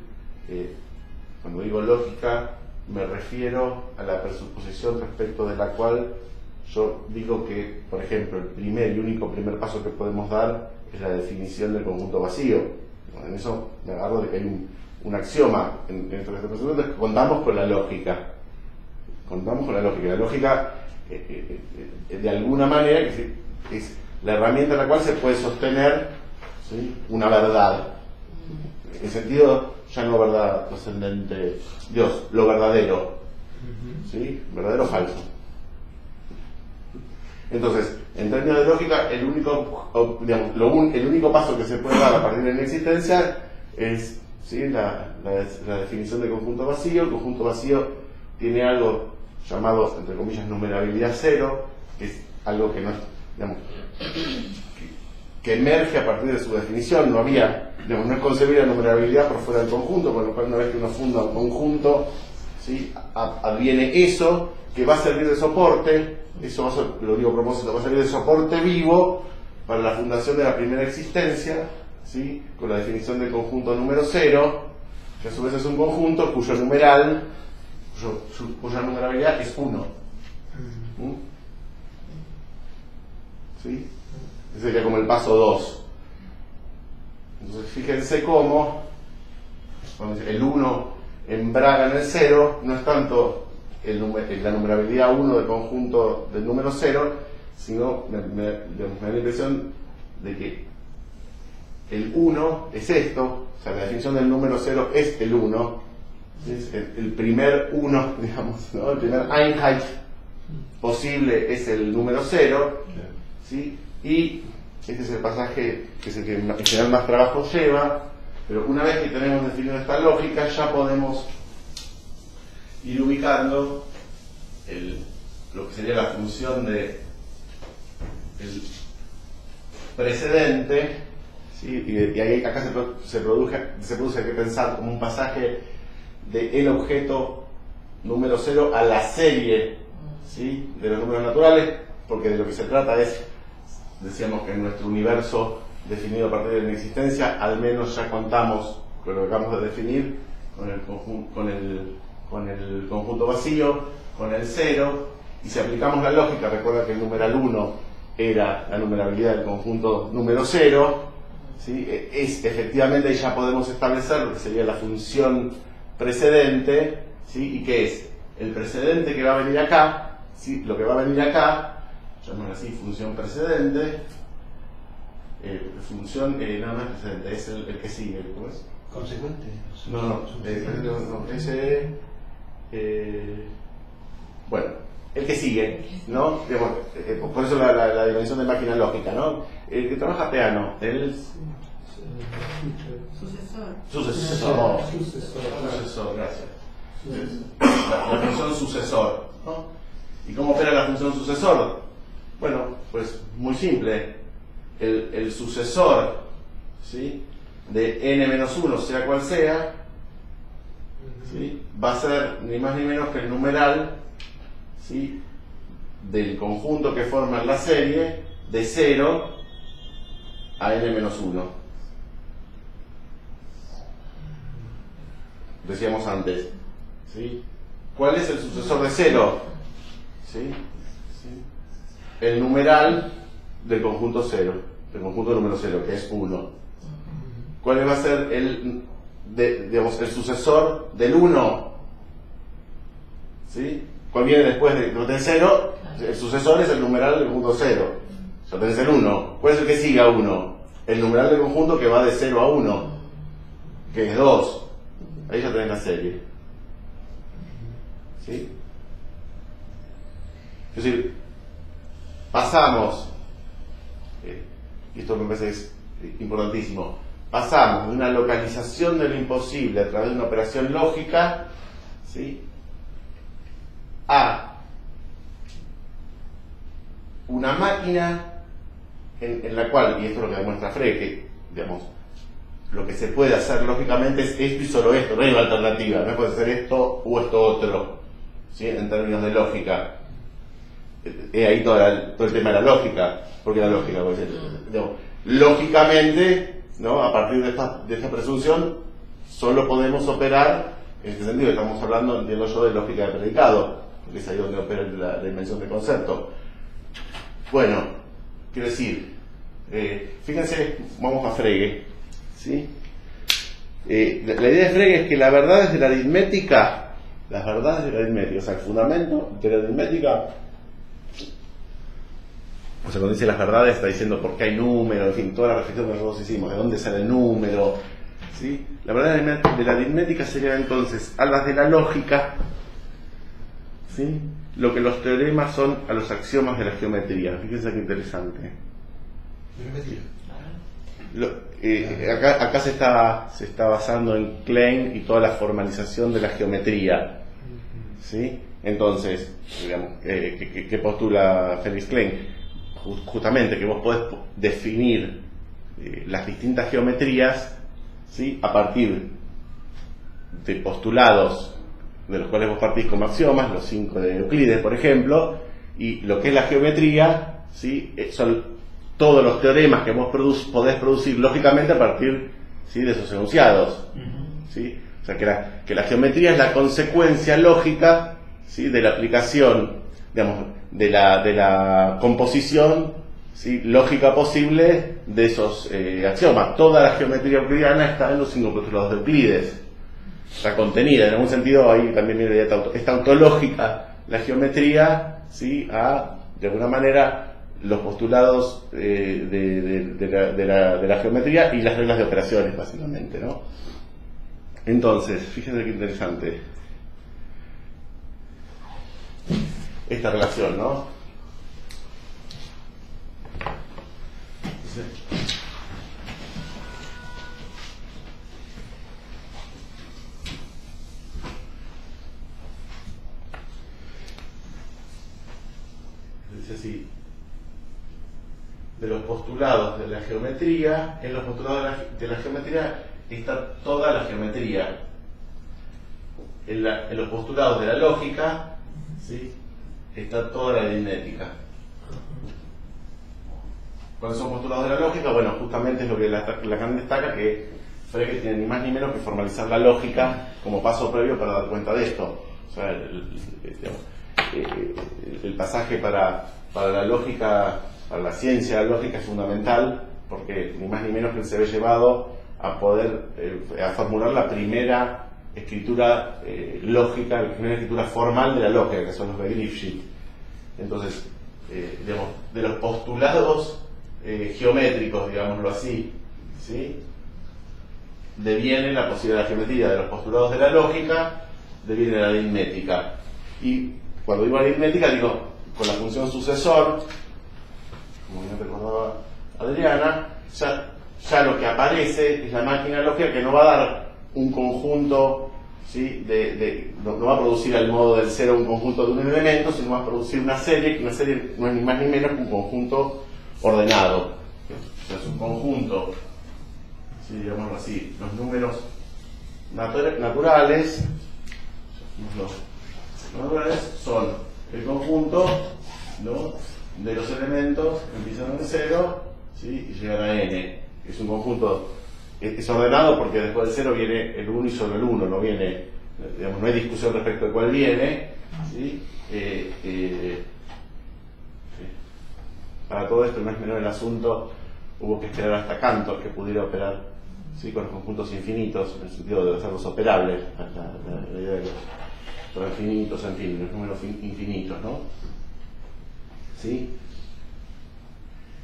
cuando digo lógica me refiero a la presuposición respecto de la cual yo digo que, por ejemplo, el primer y único primer paso que podemos dar es la definición del conjunto vacío. En eso me agarro de que hay un axioma en este procedimiento, es que contamos con la lógica. Contamos con la lógica. La lógica, de alguna manera, es la herramienta en la cual se puede sostener, ¿sí?, una verdad. En sentido, ya no verdad trascendente, Dios, lo verdadero. ¿Sí? Verdadero o falso. Entonces, en términos de lógica, el único paso que se puede dar a partir de la existencia es, ¿sí?, la definición de conjunto vacío. El conjunto vacío tiene algo llamado, entre comillas, numerabilidad cero, que es algo que no, digamos, que emerge a partir de su definición. No es concebir la numerabilidad por fuera del conjunto, con lo cual una vez que uno funda un conjunto, ¿sí?, adviene eso, que va a servir de soporte. Eso va a ser, lo digo a propósito, va a servir de soporte vivo para la fundación de la primera existencia, ¿sí?, con la definición del conjunto número 0, que a su vez es un conjunto cuya numerabilidad es 1. ¿Sí? Ese sería como el paso 2. Entonces fíjense cómo el 1 embraga en el 0, no es tanto la numerabilidad 1 del conjunto del número 0, sino me da la impresión de que el 1 es esto, o sea, la definición del número 0 es el 1, es el primer 1, digamos, ¿no? El primer Einheit posible es el número 0, ¿sí? Y este es el pasaje que es el que en general más trabajo lleva, pero una vez que tenemos definido esta lógica, ya podemos ir ubicando lo que sería la función de el precedente, ¿sí? Y ahí acá se produce, hay que pensar como un pasaje de el objeto número 0 a la serie, ¿sí?, de los números naturales, porque de lo que se trata es, decíamos que en nuestro universo definido a partir de la existencia, al menos ya contamos con lo que acabamos de definir, con el conjunto vacío, con el 0, y si aplicamos la lógica, recuerda que el numeral 1 era la numerabilidad del conjunto número 0, ¿sí?, efectivamente ya podemos establecer lo que sería la función precedente, ¿sí?, y que es el precedente que va a venir acá, ¿sí?, lo que va a venir acá, llamémoslo así, función precedente, función, no es precedente, es el que sigue, ¿cómo es? ¿Consecuente? No, ese, bueno, el que sigue, ¿no? Digamos, por eso la dimensión de máquina lógica, ¿no? El que trabaja piano, el sucesor, gracias. La función sucesor, ¿no? ¿Y cómo opera la función sucesor? Bueno, pues muy simple. El sucesor, ¿sí?, de n-1, sea cual sea, ¿sí?, va a ser ni más ni menos que el numeral, ¿sí?, del conjunto que forma la serie de 0 a n-1. Decíamos antes, ¿sí? ¿Cuál es el sucesor de 0? ¿Sí? El numeral del conjunto 0. el conjunto número 0, que es 1. ¿Cuál va a ser el sucesor del 1? ¿Sí? ¿Cuál viene después de 0? El sucesor es el numeral del conjunto 0. Ya tenés el 1. ¿Cuál es el que sigue a 1? El numeral del conjunto que va de 0 a 1, que es 2. Ahí ya tenés la serie. ¿Sí? Es decir, pasamos, y esto me parece que es importantísimo, pasamos de una localización de lo imposible a través de una operación lógica, ¿sí?, a una máquina en la cual, y esto es lo que demuestra Frege, que, digamos, lo que se puede hacer lógicamente es esto y solo esto, no hay una alternativa, no puede ser esto o esto otro, ¿sí?, en términos de lógica. Ahí todo el tema de la lógica. ¿Por qué la lógica? Porque, digamos, lógicamente, ¿no?, a partir de esta presunción solo podemos operar en este sentido. Estamos hablando, entiendo yo, de lógica de predicado, porque es ahí donde opera la dimensión de concepto. Bueno, quiero decir, fíjense, vamos a Frege, ¿sí? La idea de Frege es que las verdades de la aritmética, o sea, el fundamento de la aritmética, o sea, cuando dice las verdades está diciendo por qué hay número, en fin, toda la reflexión que nosotros hicimos, de dónde sale el número, ¿sí? La verdad de la aritmética sería entonces a las de la lógica, ¿sí?, lo que los teoremas son a los axiomas de la geometría. Fíjense qué interesante. Acá se está basando en Klein y toda la formalización de la geometría, ¿sí? Entonces, digamos, ¿qué postula Felix Klein? Justamente que vos podés definir las distintas geometrías, ¿sí?, a partir de postulados de los cuales vos partís como axiomas, los 5 de Euclides, por ejemplo, y lo que es la geometría, ¿sí?, son todos los teoremas que vos podés producir lógicamente a partir, ¿sí?, de esos enunciados, ¿sí? O sea, que la geometría es la consecuencia lógica, ¿sí?, de la aplicación, digamos, de la composición, ¿sí?, lógica posible de esos axiomas. Toda la geometría euclidiana está en los 5 postulados de Euclides. Está contenida, en algún sentido ahí también viene la idea está autológica la geometría, ¿sí?, de alguna manera los postulados de la geometría y las reglas de operaciones, básicamente, ¿no? Entonces, fíjense qué interesante esta relación, ¿no? Dice así: de los postulados de la geometría, en los postulados de la geometría está toda la geometría. En los postulados de la lógica, ¿sí?, está toda la aritmética. ¿Cuáles son postulados de la lógica? Bueno, justamente es lo que Lacan destaca, que Frege tiene ni más ni menos que formalizar la lógica como paso previo para dar cuenta de esto. O sea, el pasaje para la lógica, para la ciencia lógica es fundamental, porque ni más ni menos que él se ve llevado a poder a formular la primera escritura lógica, la primera escritura formal de la lógica, que son los Begriffsschrift. Entonces, digamos, de los postulados geométricos, digámoslo así, ¿sí?, deviene la posibilidad de la geometría. De los postulados de la lógica deviene la aritmética. Y cuando digo aritmética, digo con la función sucesor, como bien recordaba Adriana, ya lo que aparece es la máquina lógica, que no va a dar un conjunto, ¿sí?, no va a producir al modo del 0 un conjunto de un elemento, sino va a producir una serie, que una serie no es ni más ni menos que un conjunto ordenado. O sea, es un conjunto, ¿sí?, digámoslo así, los números naturales, son el conjunto, ¿no?, de los elementos que empiezan en 0, ¿sí?, y llegan a n. Es un conjunto, es ordenado porque después del 0 viene el 1 y solo el 1, no viene, digamos, no hay discusión respecto de cuál viene, ¿sí? Para todo esto no es menor el asunto hubo que esperar hasta Cantor que pudiera operar, ¿sí?, con los conjuntos infinitos, en el sentido de hacerlos operables, la idea de los infinitos, en fin, los números infinitos, ¿no? ¿Sí?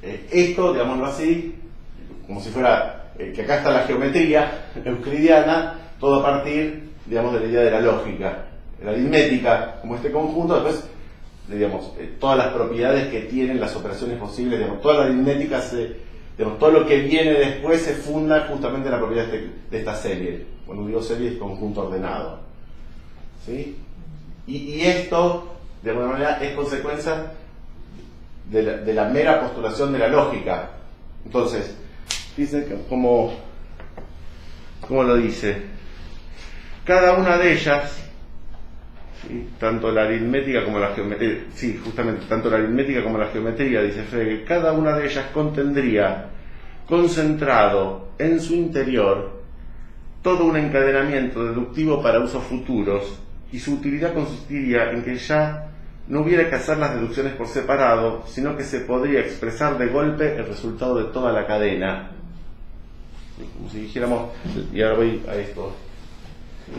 Esto, digámoslo así, como si fuera, que acá está la geometría euclidiana, todo a partir, digamos, de la idea de la lógica, la aritmética, como este conjunto, después, digamos, todas las propiedades que tienen las operaciones posibles, digamos, toda la aritmética, digamos, todo lo que viene después se funda justamente en la propiedad de esta serie. Cuando digo serie es conjunto ordenado, ¿sí? Y esto, de alguna manera, es consecuencia de la mera postulación de la lógica. Entonces, dice que como lo dice, cada una de ellas, ¿sí?, tanto la aritmética como la geometría, sí, justamente, tanto la aritmética como la geometría, dice Frege, cada una de ellas contendría concentrado en su interior todo un encadenamiento deductivo para usos futuros, y su utilidad consistiría en que ya no hubiera que hacer las deducciones por separado, sino que se podría expresar de golpe el resultado de toda la cadena. Como si dijéramos, y ahora voy a esto, ¿sí?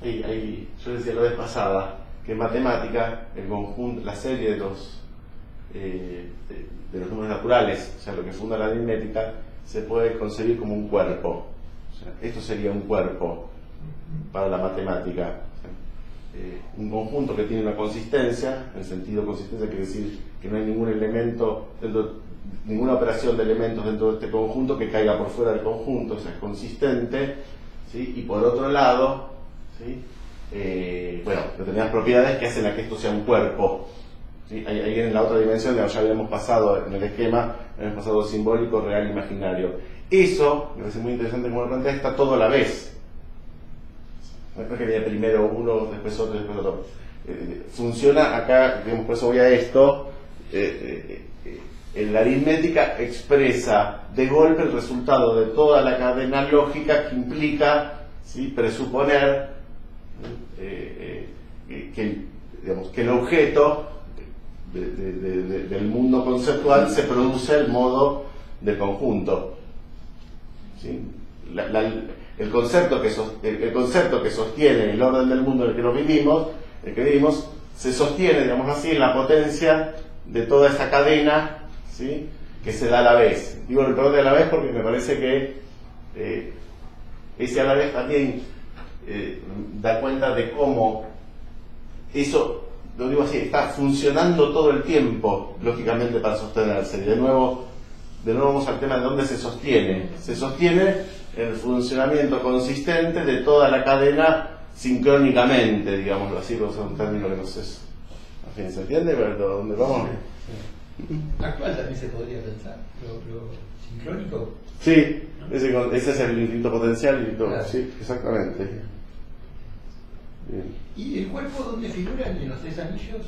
Ahí, yo decía la vez pasada que en matemática el conjunto, la serie de los números naturales, o sea, lo que funda la aritmética, se puede concebir como un cuerpo. O sea, esto sería un cuerpo para la matemática. Un conjunto que tiene una consistencia, en el sentido de consistencia quiere decir que no hay ningún elemento, ninguna operación de elementos dentro de este conjunto que caiga por fuera del conjunto, o sea, es consistente, ¿sí? Y por otro lado, ¿sí?, determinadas propiedades que hacen a que esto sea un cuerpo, ¿sí? Ahí en la otra dimensión, ya habíamos pasado en el esquema, habíamos pasado simbólico, real, imaginario. Eso, me parece muy interesante como lo plantea, está todo a la vez. No es que haya primero uno, después otro, después otro. Funciona acá, digamos, por eso voy a esto. En la aritmética expresa de golpe el resultado de toda la cadena lógica que implica, ¿sí?, presuponer que el objeto del mundo conceptual se produce el modo del conjunto, ¿sí? El concepto que sostiene el orden del mundo en el que vivimos, se sostiene, digamos así, en la potencia de toda esa cadena, ¿sí?, que se da a la vez. Digo el poder de a la vez porque me parece que ese a la vez también da cuenta de cómo eso, lo digo así, está funcionando todo el tiempo, lógicamente, para sostenerse. Y de nuevo vamos al tema de dónde se sostiene. Se sostiene en el funcionamiento consistente de toda la cadena sincrónicamente, digámoslo así, es un término que no sé, en fin, ¿se entiende? ¿Pero dónde vamos? Actual también se podría pensar, lo sincrónico. Sí, ese es el infinito potencial y todo. Claro. Sí, exactamente. Bien. ¿Y el cuerpo dónde figura en los tres anillos?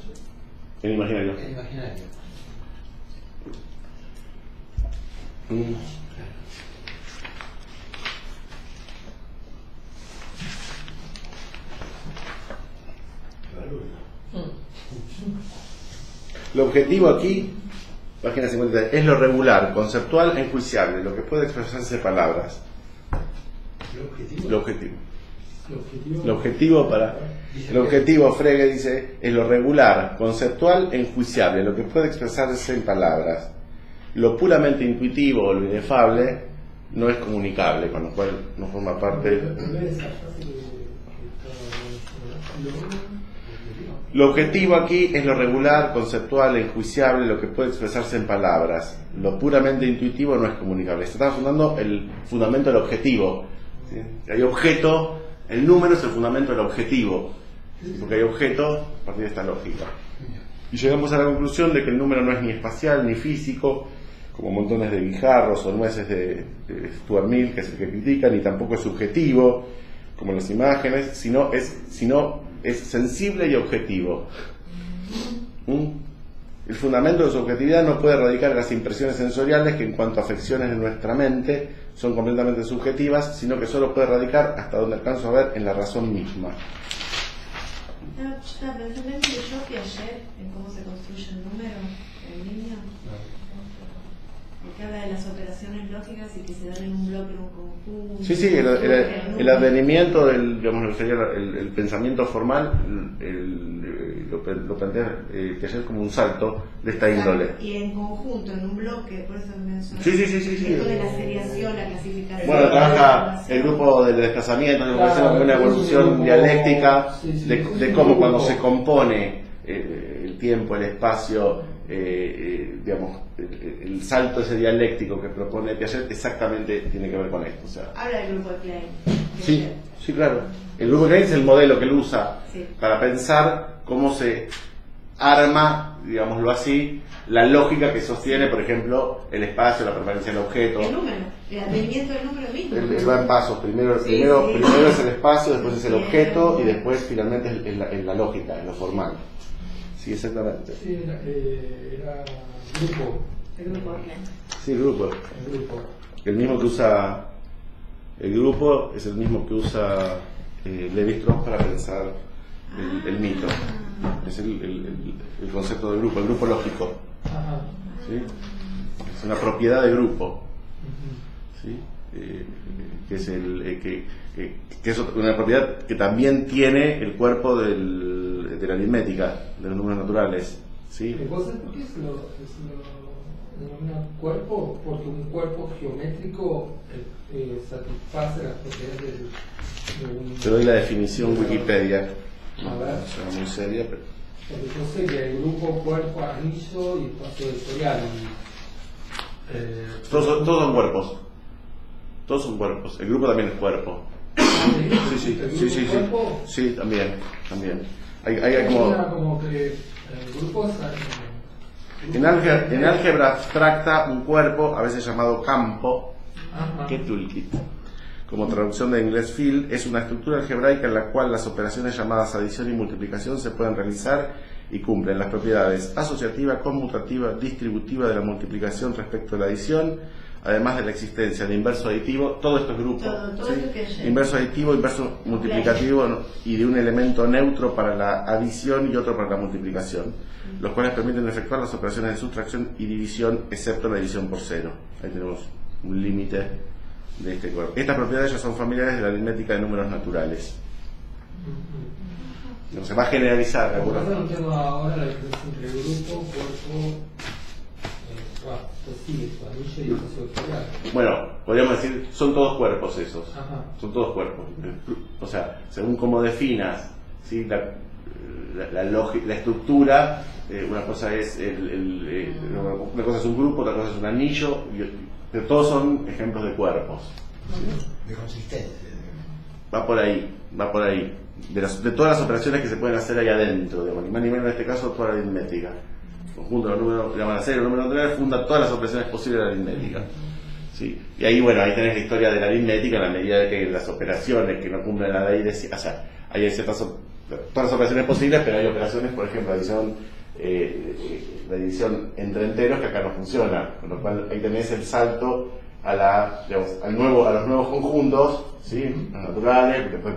El imaginario. El imaginario. Lo objetivo aquí, página 53, es lo regular, conceptual e enjuiciable, lo que puede expresarse en palabras. El objetivo, Frege dice, es lo regular, conceptual e enjuiciable, lo que puede expresarse en palabras. Lo puramente intuitivo o lo inefable no es comunicable, con lo cual no forma parte. Lo objetivo aquí es lo regular, conceptual e enjuiciable, lo que puede expresarse en palabras. Lo puramente intuitivo no es comunicable. Se está fundando el fundamento del objetivo, ¿sí? Hay objeto, el número es el fundamento del objetivo, porque hay objeto a partir de esta lógica. Y llegamos a la conclusión de que el número no es ni espacial ni físico, como montones de guijarros o nueces de Stuart Mill, que es el que critica, ni tampoco es subjetivo, como las imágenes, sino es sensible y objetivo. El fundamento de su objetividad no puede radicar en las impresiones sensoriales, que en cuanto a afecciones de nuestra mente son completamente subjetivas, sino que solo puede radicar, hasta donde alcanzo a ver, en la razón misma. No, yo estaba pensando en que yo que ayer, en cómo se construye el número en línea, porque habla de las operaciones lógicas y que se dan en un bloque, en un conjunto. Sí, sí, el advenimiento del, digamos, lo que sería el pensamiento formal, lo plantea Piaget como un salto de esta índole. Y en conjunto, en un bloque, por eso mencioné. Sí. Esto de la seriación, la clasificación. Bueno, trabaja el grupo del desplazamiento, como una evolución dialéctica de cómo cuando se compone el tiempo, el espacio, digamos, el salto ese dialéctico que propone Piaget exactamente tiene que ver con esto. O sea, habla del grupo de Klein. Sí, claro. El grupo de Klein es el modelo que él usa Sí. para pensar cómo se arma, digámoslo así, la lógica que sostiene, por ejemplo, el espacio, la permanencia del objeto. El número, el advenimiento del número mismo. Él va en pasos, primero es el espacio, después es el objeto y después finalmente es la lógica, es lo formal. Sí, exactamente. Sí, era grupo. El grupo de Klein. Sí, el grupo. El grupo. El mismo que usa el grupo es el mismo que usa Levi-Strauss para pensar el mito. Es el concepto del grupo, el grupo lógico. Ajá. ¿Sí? Es una propiedad de grupo. Ujú. ¿Sí? Que es que es una propiedad que también tiene el cuerpo de la aritmética, de los números naturales. ¿Sí? ¿Vos sabés por qué se lo denomina cuerpo? Porque un cuerpo geométrico satisface las propiedades de un... Te doy la definición Wikipedia. A ver. Es muy seria, pero... Porque yo sé que el grupo, cuerpo, anillo y espacio vectorial. Todos son cuerpos. Todos son cuerpos. El grupo también es cuerpo. Sí. ¿Cuerpo? Sí, también. Hay como que el grupo es... en álgebra abstracta un cuerpo, a veces llamado campo, Ajá. que toolkit, como traducción de inglés field, es una estructura algebraica en la cual las operaciones llamadas adición y multiplicación se pueden realizar y cumplen las propiedades asociativa, conmutativa, distributiva de la multiplicación respecto a la adición, además de la existencia de inverso aditivo. Todo esto es grupo, Todo ¿sí? lo que es Inverso aditivo, inverso multiplicativo, ¿no? Y de un elemento neutro para la adición y otro para la multiplicación, los cuales permiten efectuar las operaciones de sustracción y división, excepto la división por cero. Ahí tenemos un límite de este cuerpo. Estas propiedades ya son familiares de la aritmética de números naturales. No se va a generalizar de alguna Yo forma. no tengo ahora la diferencia entre grupo, cuerpo, anillo y espacio vectorial. Bueno, podríamos decir, son todos cuerpos esos. Ajá. Son todos cuerpos. O sea, según cómo definas, ¿sí? la estructura, una cosa es una cosa es un grupo, otra cosa es un anillo, pero todos son ejemplos de cuerpos. De consistencia. Va por ahí. De todas las operaciones que se pueden hacer ahí adentro, digamos, ni más ni menos en este caso toda la aritmética. El conjunto de los números, la serie de los números naturales funda todas las operaciones posibles de la aritmética. ¿Sí? Y ahí, bueno, ahí tenés la historia de la aritmética en la medida de que las operaciones que no cumplen la ley de... O sea, hay ciertas... Todas las operaciones posibles, pero hay operaciones, por ejemplo, la división entre enteros que acá no funciona, con lo cual ahí tenés el salto a los nuevos conjuntos, ¿sí? Los naturales, después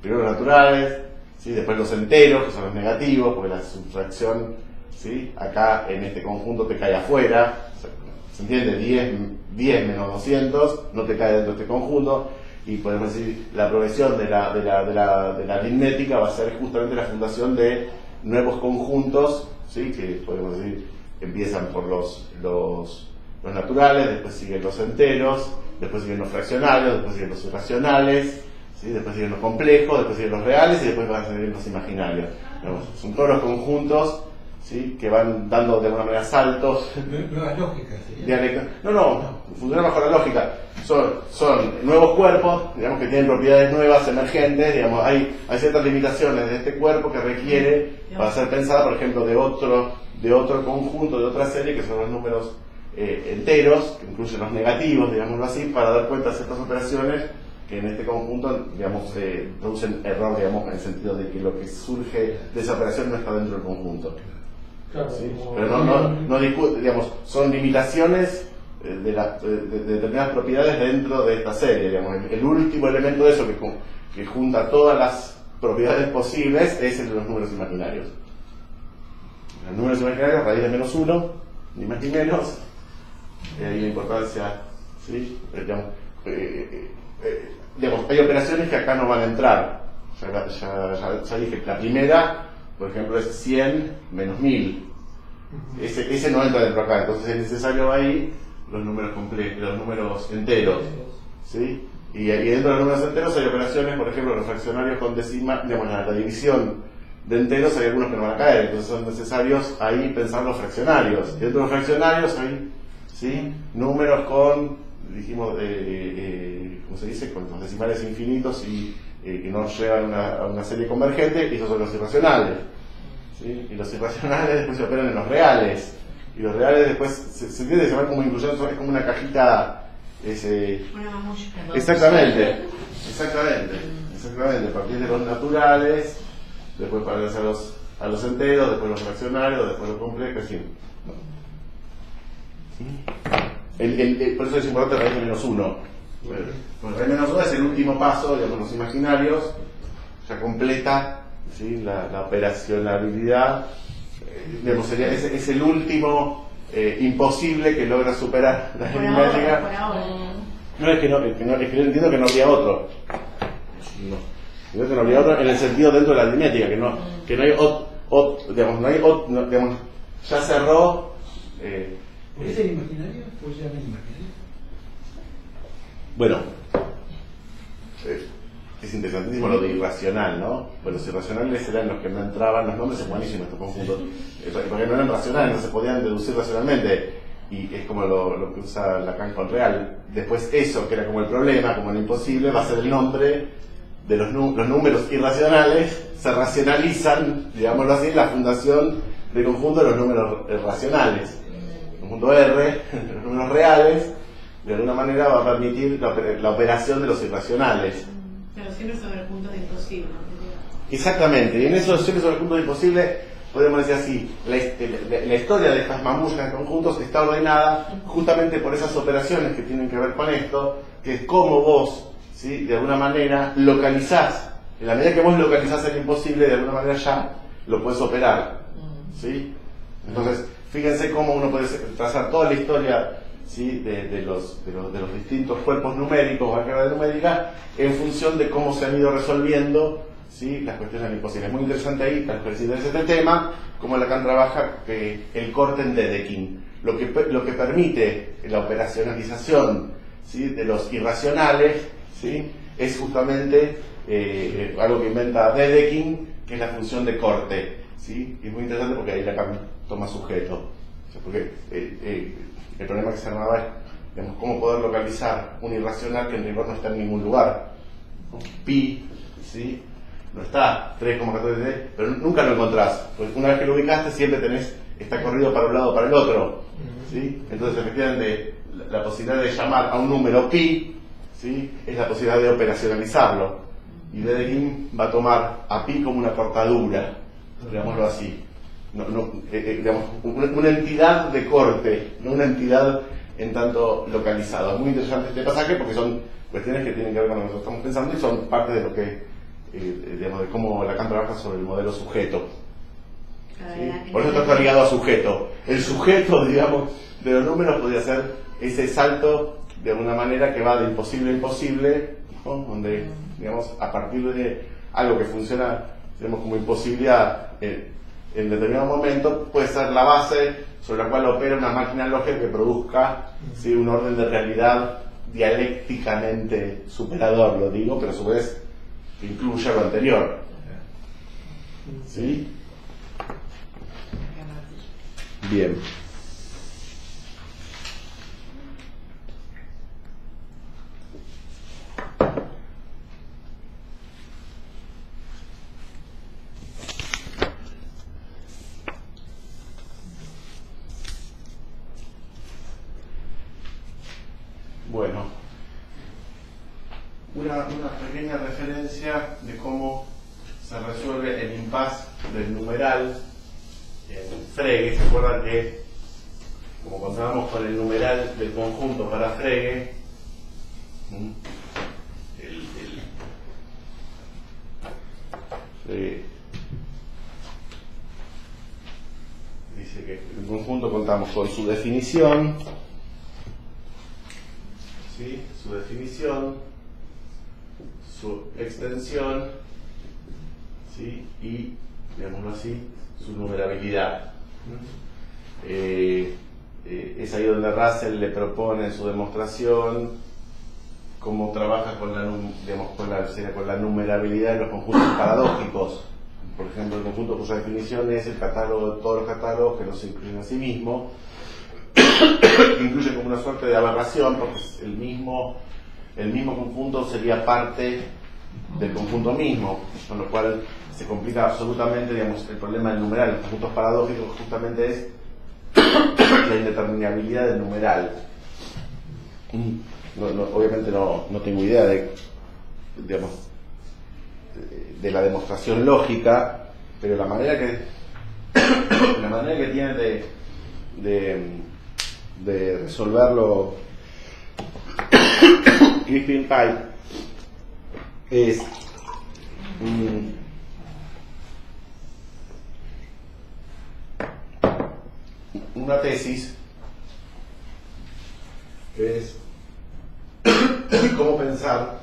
primero los naturales, ¿sí? Después los enteros, que son los negativos, porque la sustracción, ¿sí? Acá en este conjunto te cae afuera, ¿se entiende? 10 menos 200 no te cae dentro de este conjunto. Y podemos decir, la progresión de la aritmética va a ser justamente la fundación de nuevos conjuntos, ¿sí? Que podemos decir, empiezan por los naturales, después siguen los enteros, después siguen los fraccionarios, después siguen los irracionales, ¿sí? Después siguen los complejos, después siguen los reales y después van a seguir los imaginarios. Digamos, son todos los conjuntos, ¿sí? Que van dando de alguna manera saltos. Nuevas lógicas, ¿sería? No, funciona mejor la lógica. Son nuevos cuerpos, digamos, que tienen propiedades nuevas, emergentes, digamos, hay ciertas limitaciones de este cuerpo que requiere para ser pensada, por ejemplo, de otro conjunto, de otra serie, que son los números enteros, que incluyen los negativos, digámoslo así, para dar cuenta de ciertas operaciones que en este conjunto, digamos, producen error, digamos, en el sentido de que lo que surge de esa operación no está dentro del conjunto. Claro, ¿Sí? Pero no discute, digamos, son limitaciones de determinadas propiedades dentro de esta serie, digamos. El último elemento de eso que junta todas propiedades posibles es el de los números imaginarios. Los números imaginarios, raíz de menos 1, ni más ni menos, hay una importancia, ¿sí? Digamos, hay operaciones que acá no van a entrar. Ya dije que la primera, por ejemplo, es 100 menos 1000. Ese no entra dentro acá, entonces es necesario ahí los números completos, los números enteros, ¿sí? Y dentro de los números enteros hay operaciones, por ejemplo, los fraccionarios con decimal, digamos, la división de enteros hay algunos que no van a caer, entonces son necesarios ahí pensar los fraccionarios. Y dentro de los fraccionarios hay, ¿sí?, números con, dijimos, ¿cómo se dice?, con los decimales infinitos y que no llevan a una serie convergente, y esos son los irracionales, ¿sí? Y los irracionales después se operan en los reales, y los reales después se entiende, se van como incluyendo, es como una cajita. Una mamulla. Exactamente, a partir de los naturales, después pasas a los enteros, después los fraccionarios, después los complejos, en fin. Por eso es importante raíz de menos 1. Pues raíz de menos 1 es el último paso, digamos, los imaginarios, ya completa, ¿sí?, la operacionalidad, digamos, es el último imposible que logra superar la aritmética. No, es que yo entiendo que no habría otro. No, que no habría otro en el sentido dentro de la aritmética, que no hay digamos, ya cerró. ¿Por qué el imaginario? ¿Por qué el imaginario? Bueno, es interesantísimo lo de irracional, ¿no? Pues los irracionales eran los que no entraban, los nombres son buenísimos estos conjuntos, porque no eran racionales, no se podían deducir racionalmente, y es como lo que usa Lacan con real. Después eso, que era como el problema, como lo imposible, va a ser el nombre de los números irracionales, se racionalizan, digámoslo así, la fundación del conjunto de los números racionales. El conjunto R, los números reales, de alguna manera va a permitir la operación de los irracionales. Pero siempre sobre el punto de imposible. Exactamente, y en eso siempre sobre el punto de imposible podemos decir así, la historia de estas mamullas de conjuntos está ordenada justamente por esas operaciones que tienen que ver con esto, que es cómo vos, ¿sí?, de alguna manera localizás, en la medida que vos localizás el imposible, de alguna manera ya lo puedes operar, ¿sí? Entonces, fíjense cómo uno puede trazar toda la historia, ¿sí?, de los distintos cuerpos numéricos o álgebra numérica en función de cómo se han ido resolviendo, ¿sí?, las cuestiones imposibles. Es muy interesante ahí, para que les interese este tema, cómo Lacan trabaja el corte en Dedekind, lo que permite la operacionalización, ¿sí?, de los irracionales, ¿sí?, es justamente algo que inventa Dedekind, que es la función de corte, ¿sí? Y es muy interesante porque ahí Lacan toma sujeto, o sea, porque el problema que se armaba es, digamos, cómo poder localizar un irracional que en rigor no está en ningún lugar. Pi, ¿sí?, no está, 3,14, pero nunca lo encontrás. Pues una vez que lo ubicaste, siempre está corrido para un lado o para el otro, ¿sí? Entonces, efectivamente, la posibilidad de llamar a un número pi, ¿sí?, es la posibilidad de operacionalizarlo. Y Dedekind va a tomar a pi como una cortadura, digámoslo así. Digamos, una entidad de corte, no una entidad en tanto localizada. Es muy interesante este pasaje porque son cuestiones que tienen que ver con lo que nosotros estamos pensando y son parte de lo que, digamos, de cómo Lacan trabaja sobre el modelo sujeto. ¿Sí? Por eso está ligado a sujeto. El sujeto, digamos, de los números podría ser ese salto de alguna manera que va de imposible a imposible, ¿no?, donde, digamos, a partir de algo que funciona, digamos, como imposibilidad en determinado momento, puede ser la base sobre la cual opera una máquina lógica que produzca, ¿sí?, un orden de realidad dialécticamente superador, lo digo, pero a su vez que incluya lo anterior. ¿Sí? Bien. Bueno, una pequeña referencia de cómo se resuelve el impasse del numeral en Frege. ¿Se acuerdan que, como contábamos con el numeral del conjunto para Frege, dice que en conjunto contamos con su definición, ¿sí? Su definición, su extensión, ¿sí? Y, digámoslo así, su numerabilidad. Es ahí donde Russell le propone en su demostración cómo trabaja con la numerabilidad de los conjuntos paradójicos. Por ejemplo, el conjunto cuya definición es el catálogo de todos los catálogos que no se incluyen a sí mismo, que incluye como una suerte de aberración, porque el mismo conjunto sería parte del conjunto mismo, con lo cual se complica absolutamente, digamos, el problema del numeral. Los conjuntos paradójicos justamente es la indeterminabilidad del numeral. Obviamente no tengo idea de la demostración lógica, pero la manera que tiene de resolverlo Crispin Pipe es una tesis que es cómo pensar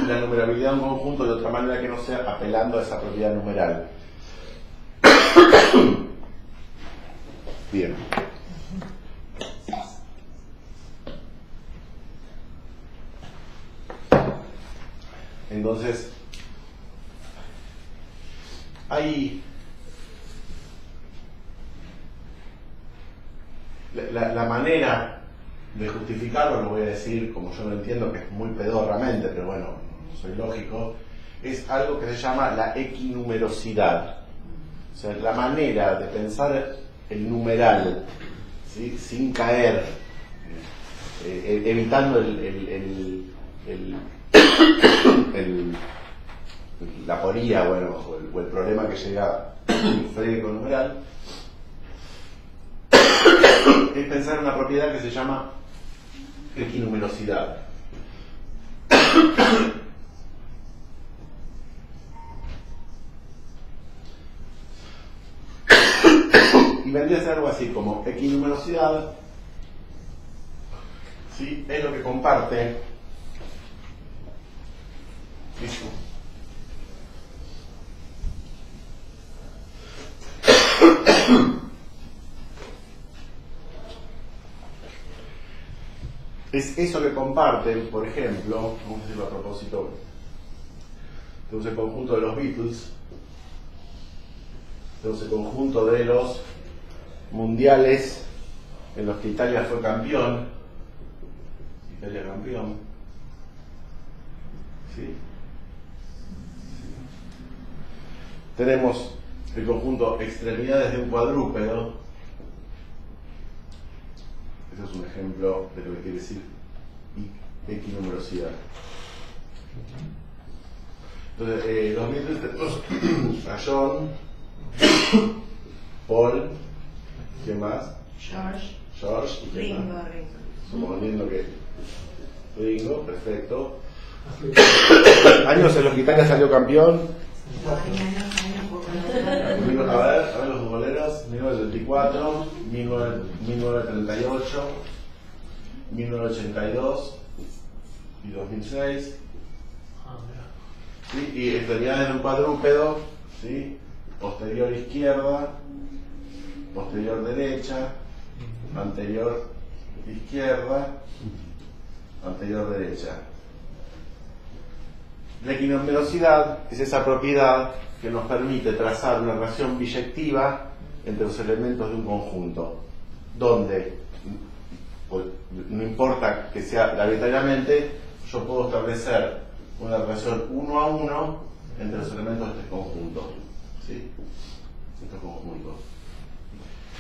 la numerabilidad de un conjunto de otra manera que no sea apelando a esa propiedad numeral. Bien. Entonces, hay la manera de justificarlo, lo voy a decir como yo lo entiendo, que es muy pedorramente, pero bueno, soy lógico, es algo que se llama la equinumerosidad. O sea, la manera de pensar el numeral, ¿sí? Sin caer, evitando la aporía, bueno, o el problema que llega Frege con numeral, es pensar en una propiedad que se llama equinumerosidad. Y vendría a ser algo así como equinumerosidad, ¿sí? Es lo que comparte, ¿listo? Es eso que comparten, por ejemplo, vamos a decirlo a propósito, tenemos el conjunto de los Beatles, tenemos el conjunto de los mundiales en los que Italia fue campeón, ¿sí? Tenemos el conjunto extremidades de un cuadrúpedo. Eso es un ejemplo de lo que quiere decir equinumerosidad. Entonces, los Beatles tenemos a John, Paul, ¿quién más? George, ¿y quién más? Suponiendo que Ringo, perfecto. Años en los que Italia salió campeón. A ver los futboleros: 1934, 1938, 1982 y 2006. ¿Sí? Y extremidades de un cuadrúpedo, ¿sí? Posterior izquierda, posterior derecha, anterior izquierda, anterior derecha. La equinumerosidad es esa propiedad que nos permite trazar una relación biyectiva entre los elementos de un conjunto, donde, pues, no importa que sea arbitrariamente, yo puedo establecer una relación 1 a 1 entre los elementos de este conjunto, ¿sí? Estos conjuntos.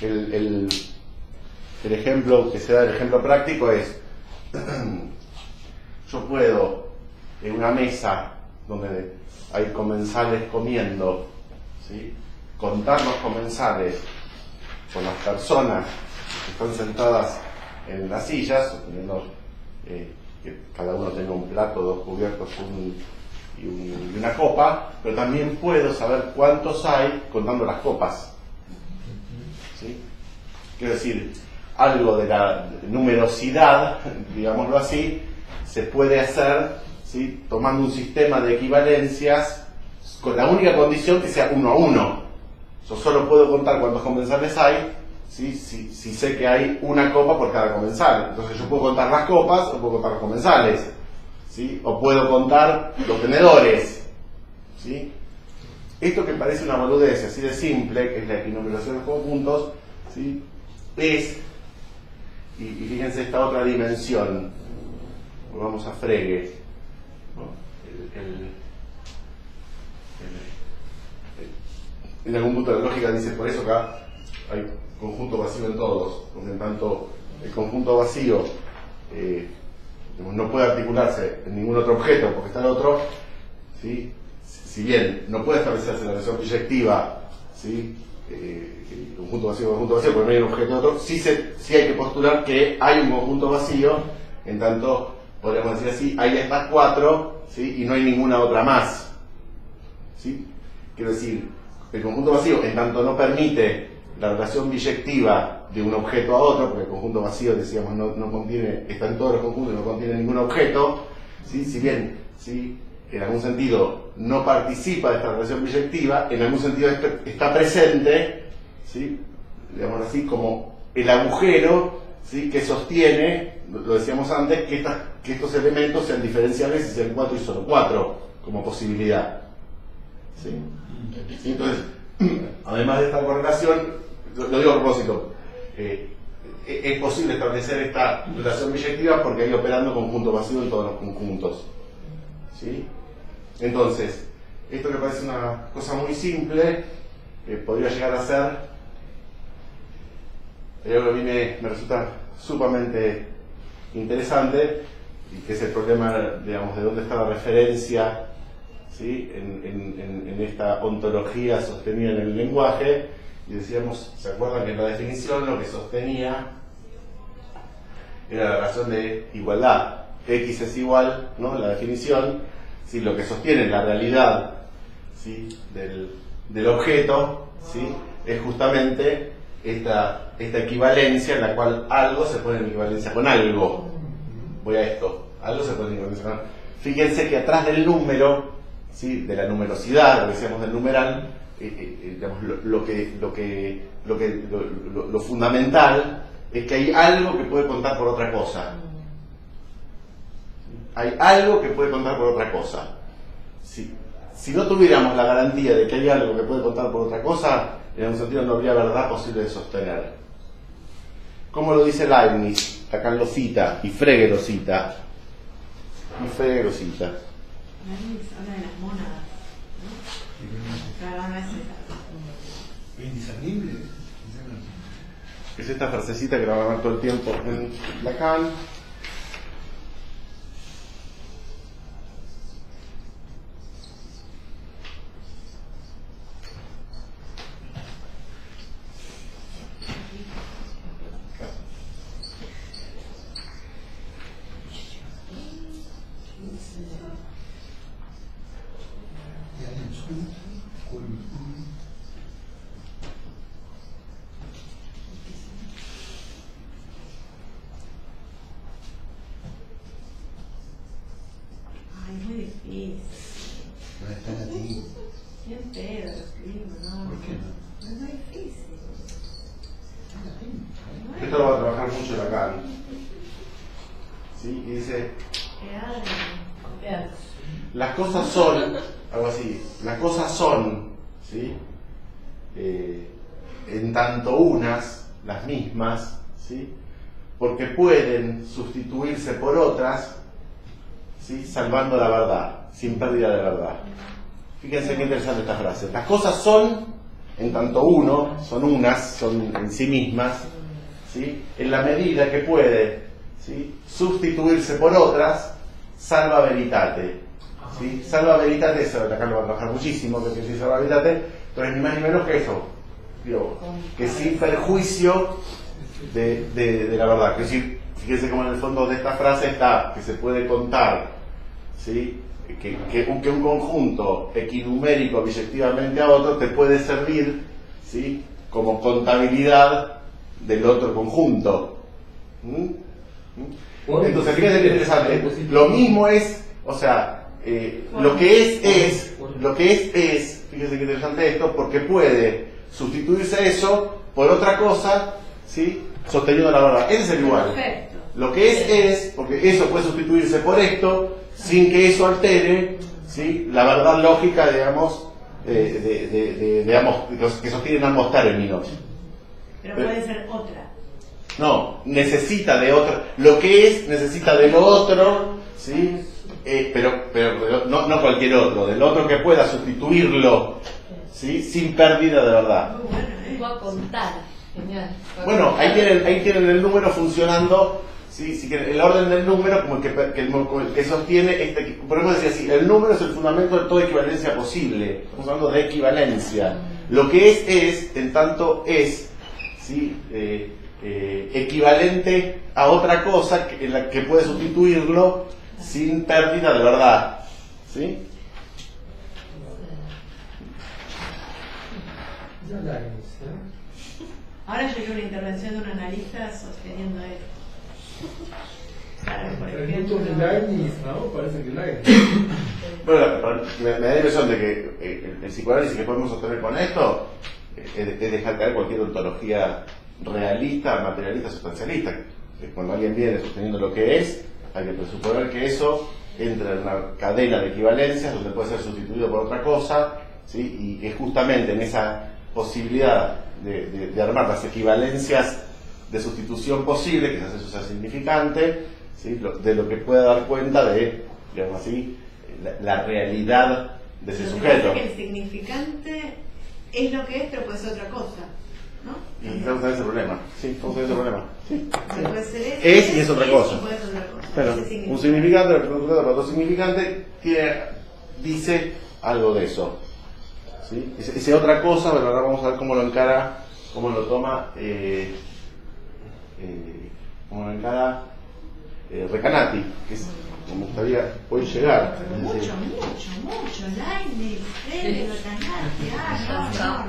El ejemplo que se da, el ejemplo práctico es, yo puedo en una mesa donde hay comensales comiendo, ¿sí? Contar los comensales con las personas que están sentadas en las sillas, suponiendo que cada uno tenga un plato, 2 cubiertos, y una copa, pero también puedo saber cuántos hay contando las copas. ¿Sí? Quiero decir, algo de la numerosidad, digámoslo así, se puede hacer, ¿sí?, tomando un sistema de equivalencias con la única condición que sea 1 a 1. Yo solo puedo contar cuántos comensales hay, ¿sí?, si sé que hay una copa por cada comensal. Entonces yo puedo contar las copas o puedo contar los comensales, ¿sí?, o puedo contar los tenedores, ¿sí? Esto que parece una boludez así de simple, que es la equinumeración de conjuntos, ¿sí?, es, y fíjense esta otra dimensión, vamos a Frege, ¿no? En algún punto de la lógica dice, por eso acá hay conjunto vacío en todos, porque en tanto el conjunto vacío no puede articularse en ningún otro objeto porque está el otro, ¿sí?, si bien no puede establecerse la relación biyectiva, ¿sí?, conjunto vacío, porque no hay un objeto de otro, sí hay que postular que hay un conjunto vacío, en tanto, podríamos decir así, hay estas 4, ¿sí?, y no hay ninguna otra más, ¿sí? Quiero decir, el conjunto vacío, en tanto no permite la relación biyectiva de un objeto a otro, porque el conjunto vacío, decíamos, no contiene, está en todos los conjuntos, no contiene ningún objeto, ¿sí?, si bien, ¿sí?, en algún sentido no participa de esta relación biyectiva, en algún sentido está presente, ¿sí?, digamos así, como el agujero, ¿sí?, que sostiene, lo decíamos antes, que estos elementos sean diferenciables y sean 4 y solo 4 como posibilidad, ¿sí? ¿Sí? Entonces, además de esta correlación, lo digo a propósito, es posible establecer esta relación biyectiva porque hay operando conjunto vacío en todos los conjuntos, ¿sí? Entonces, esto que parece una cosa muy simple, podría llegar a ser algo que a mí me resulta sumamente interesante, y que es el problema, digamos, de dónde está la referencia, ¿sí?, en esta ontología sostenida en el lenguaje. Y decíamos, ¿se acuerdan que en la definición lo que sostenía era la relación de igualdad? X es igual, ¿no?, la definición, ¿sí?, lo que sostiene la realidad, ¿sí?, del objeto, ¿sí?, es justamente esta equivalencia en la cual algo se pone en equivalencia con algo. Voy a esto, algo se pone en equivalencia con algo. Fíjense que atrás del número, ¿sí?, de la numerosidad, lo que decíamos del numeral, digamos, lo fundamental es que hay algo que puede contar por otra cosa. Hay algo que puede contar por otra cosa. Si no tuviéramos la garantía de que hay algo que puede contar por otra cosa, en algún sentido no habría verdad posible de sostener. ¿Cómo lo dice Leibniz? Acá lo cita, y Frege lo cita. Leibniz habla de las mónadas, ¿no? Claro, no es esa. Indiscernible. Es esta frasecita que la van a ver todo el tiempo en Lacan. Ay, es muy difícil. No está en latín. Bien pedo lo escribimos, ¿no? ¿Por qué no? Es muy difícil. Está en latín. Esto lo va a trabajar mucho Lacan. ¿Sí? Y dice, Copiar. las cosas son, algo así, las cosas son, ¿sí?, en tanto unas, las mismas, ¿sí?, porque pueden sustituirse por otras, ¿sí?, salvando la verdad, sin pérdida de verdad. Fíjense qué interesante esta frase. Las cosas son, en tanto uno, son unas, son en sí mismas, ¿sí?, en la medida que puede, ¿sí?, sustituirse por otras, salva veritate. ¿Sí? Salva veritate, eso acá lo va a trabajar muchísimo, que quiere decir salva veritate, pero es ni más ni menos que eso, digo, que sin perjuicio de la verdad. Es decir, fíjense cómo en el fondo de esta frase está que se puede contar, ¿sí?, que un conjunto equinumérico biyectivamente a otro te puede servir, ¿sí?, como contabilidad del otro conjunto. Entonces, fíjate qué interesante. Lo mismo es, o sea, lo que es, fíjese qué interesante esto, porque puede sustituirse eso por otra cosa, ¿sí?, sosteniendo la verdad. Ese es el igual. Perfecto. Lo que es, porque eso puede sustituirse por esto, sin que eso altere, ¿sí?, la verdad lógica, digamos, que sostienen ambos términos. Pero puede ser otra. No, necesita de otra. Lo que es necesita del otro, ¿sí? Pero no cualquier otro, del otro que pueda sustituirlo, ¿sí?, sin pérdida de verdad. Muy bueno, Voy a contar. Genial. Bueno, ahí tienen el número funcionando, ¿sí? Si quieren, el orden del número como el que sostiene, por ejemplo decía así, el número es el fundamento de toda equivalencia posible. Estamos hablando de equivalencia. Lo que es en tanto es, ¿sí?, equivalente a otra cosa en la que puede sustituirlo sin pérdida de verdad, ¿sí? Ahora yo quiero una intervención de un analista sosteniendo esto. Claro, por El ejemplo. punto de Leibniz, ¿no? Parece que Leibniz. Bueno, me da la impresión de que el psicoanálisis que podemos sostener con esto es dejar caer cualquier ontología realista, materialista, sustancialista. Cuando alguien viene sosteniendo lo que es, hay que presuponer que eso entra en una cadena de equivalencias donde puede ser sustituido por otra cosa, ¿sí? Y es justamente en esa posibilidad de armar las equivalencias de sustitución posible, que hace eso sea significante, ¿sí?, de lo que puede dar cuenta de, digamos así, la realidad de ese Lo que sujeto. pasa es que el significante es lo que es, pero puede ser otra cosa, ¿no? Y vamos a ver ese problema. Sí, vamos a ver ese problema. Sí. Puede ser Es y es otra cosa. y puede ser otra cosa. Pero Ese un significante representado por otro significante dice algo de eso. ¿Sí? Ese otra cosa, pero ahora vamos a ver cómo lo encara, cómo lo toma, cómo lo encara Recanati, que es como me gustaría hoy llegar. Mucho, Leibniz, Frege, Recanati,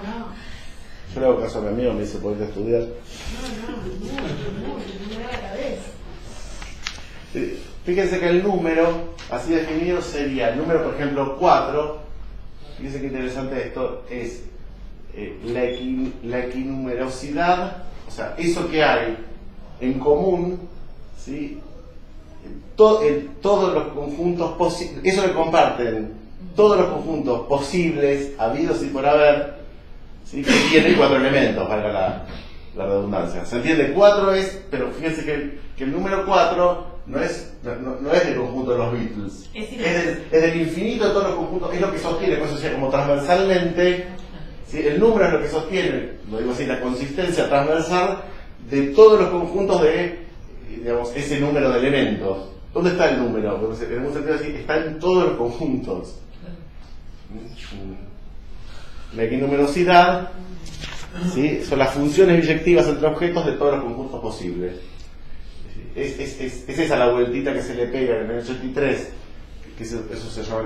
no. Yo le hago caso a mi amigo, me dice, ¿podés estudiar? Mucho, me da la cabeza. Fíjense que el número, así definido, sería el número, por ejemplo, 4. Fíjense qué interesante esto, es la equinumerosidad, o sea, eso que hay en común, ¿sí?, todos los conjuntos posibles, eso que comparten todos los conjuntos posibles, habidos y por haber, ¿sí?, que tienen 4 elementos, valga la redundancia. ¿Se entiende? 4 es, pero fíjense que el número 4 no es del conjunto de los Beatles, es del infinito de todos los conjuntos, es lo que sostiene, por eso decía, como transversalmente, ¿sí?, el número es lo que sostiene, lo digo así, la consistencia transversal de todos los conjuntos de, digamos, ese número de elementos. ¿Dónde está el número? Porque en algún sentido así, está en todos los conjuntos. La equinumerosidad, ¿sí?, son las funciones biyectivas entre objetos de todos los conjuntos posibles. Es esa la vueltita que se le pega en el 83, que eso se llama,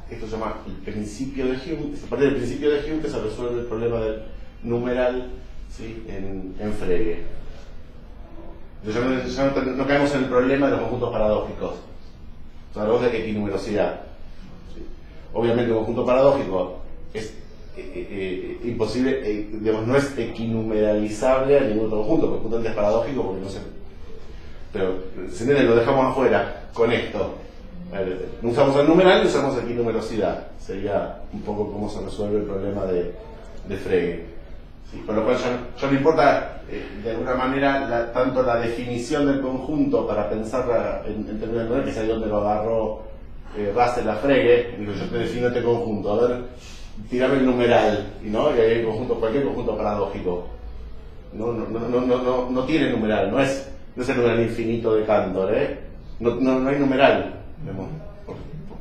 esto se llama el principio de Hume. A partir del principio de Hume que se resuelve el problema del numeral, ¿sí?, en Frege. Ya no caemos en el problema de los conjuntos paradójicos, hablamos de equinumerosidad. ¿Sí? Obviamente un conjunto paradójico es imposible, digamos, no es equinumeralizable a ningún otro conjunto, porque justamente es paradójico porque no se... Pero, ¿se entiende? Lo dejamos afuera con esto. No usamos el numeral y usamos equinumerosidad. Sería un poco cómo se resuelve el problema de Frege. ¿Sí? Con lo cual ya no importa de alguna manera tanto la definición del conjunto para pensarla en términos de numeral, que es ahí donde lo agarró Russell a Frege. Digo, yo te defino este conjunto, a ver, tirame el numeral, ¿no? Y ahí hay cualquier conjunto paradójico no tiene numeral, no es el numeral infinito de Cantor, no hay numeral, digamos,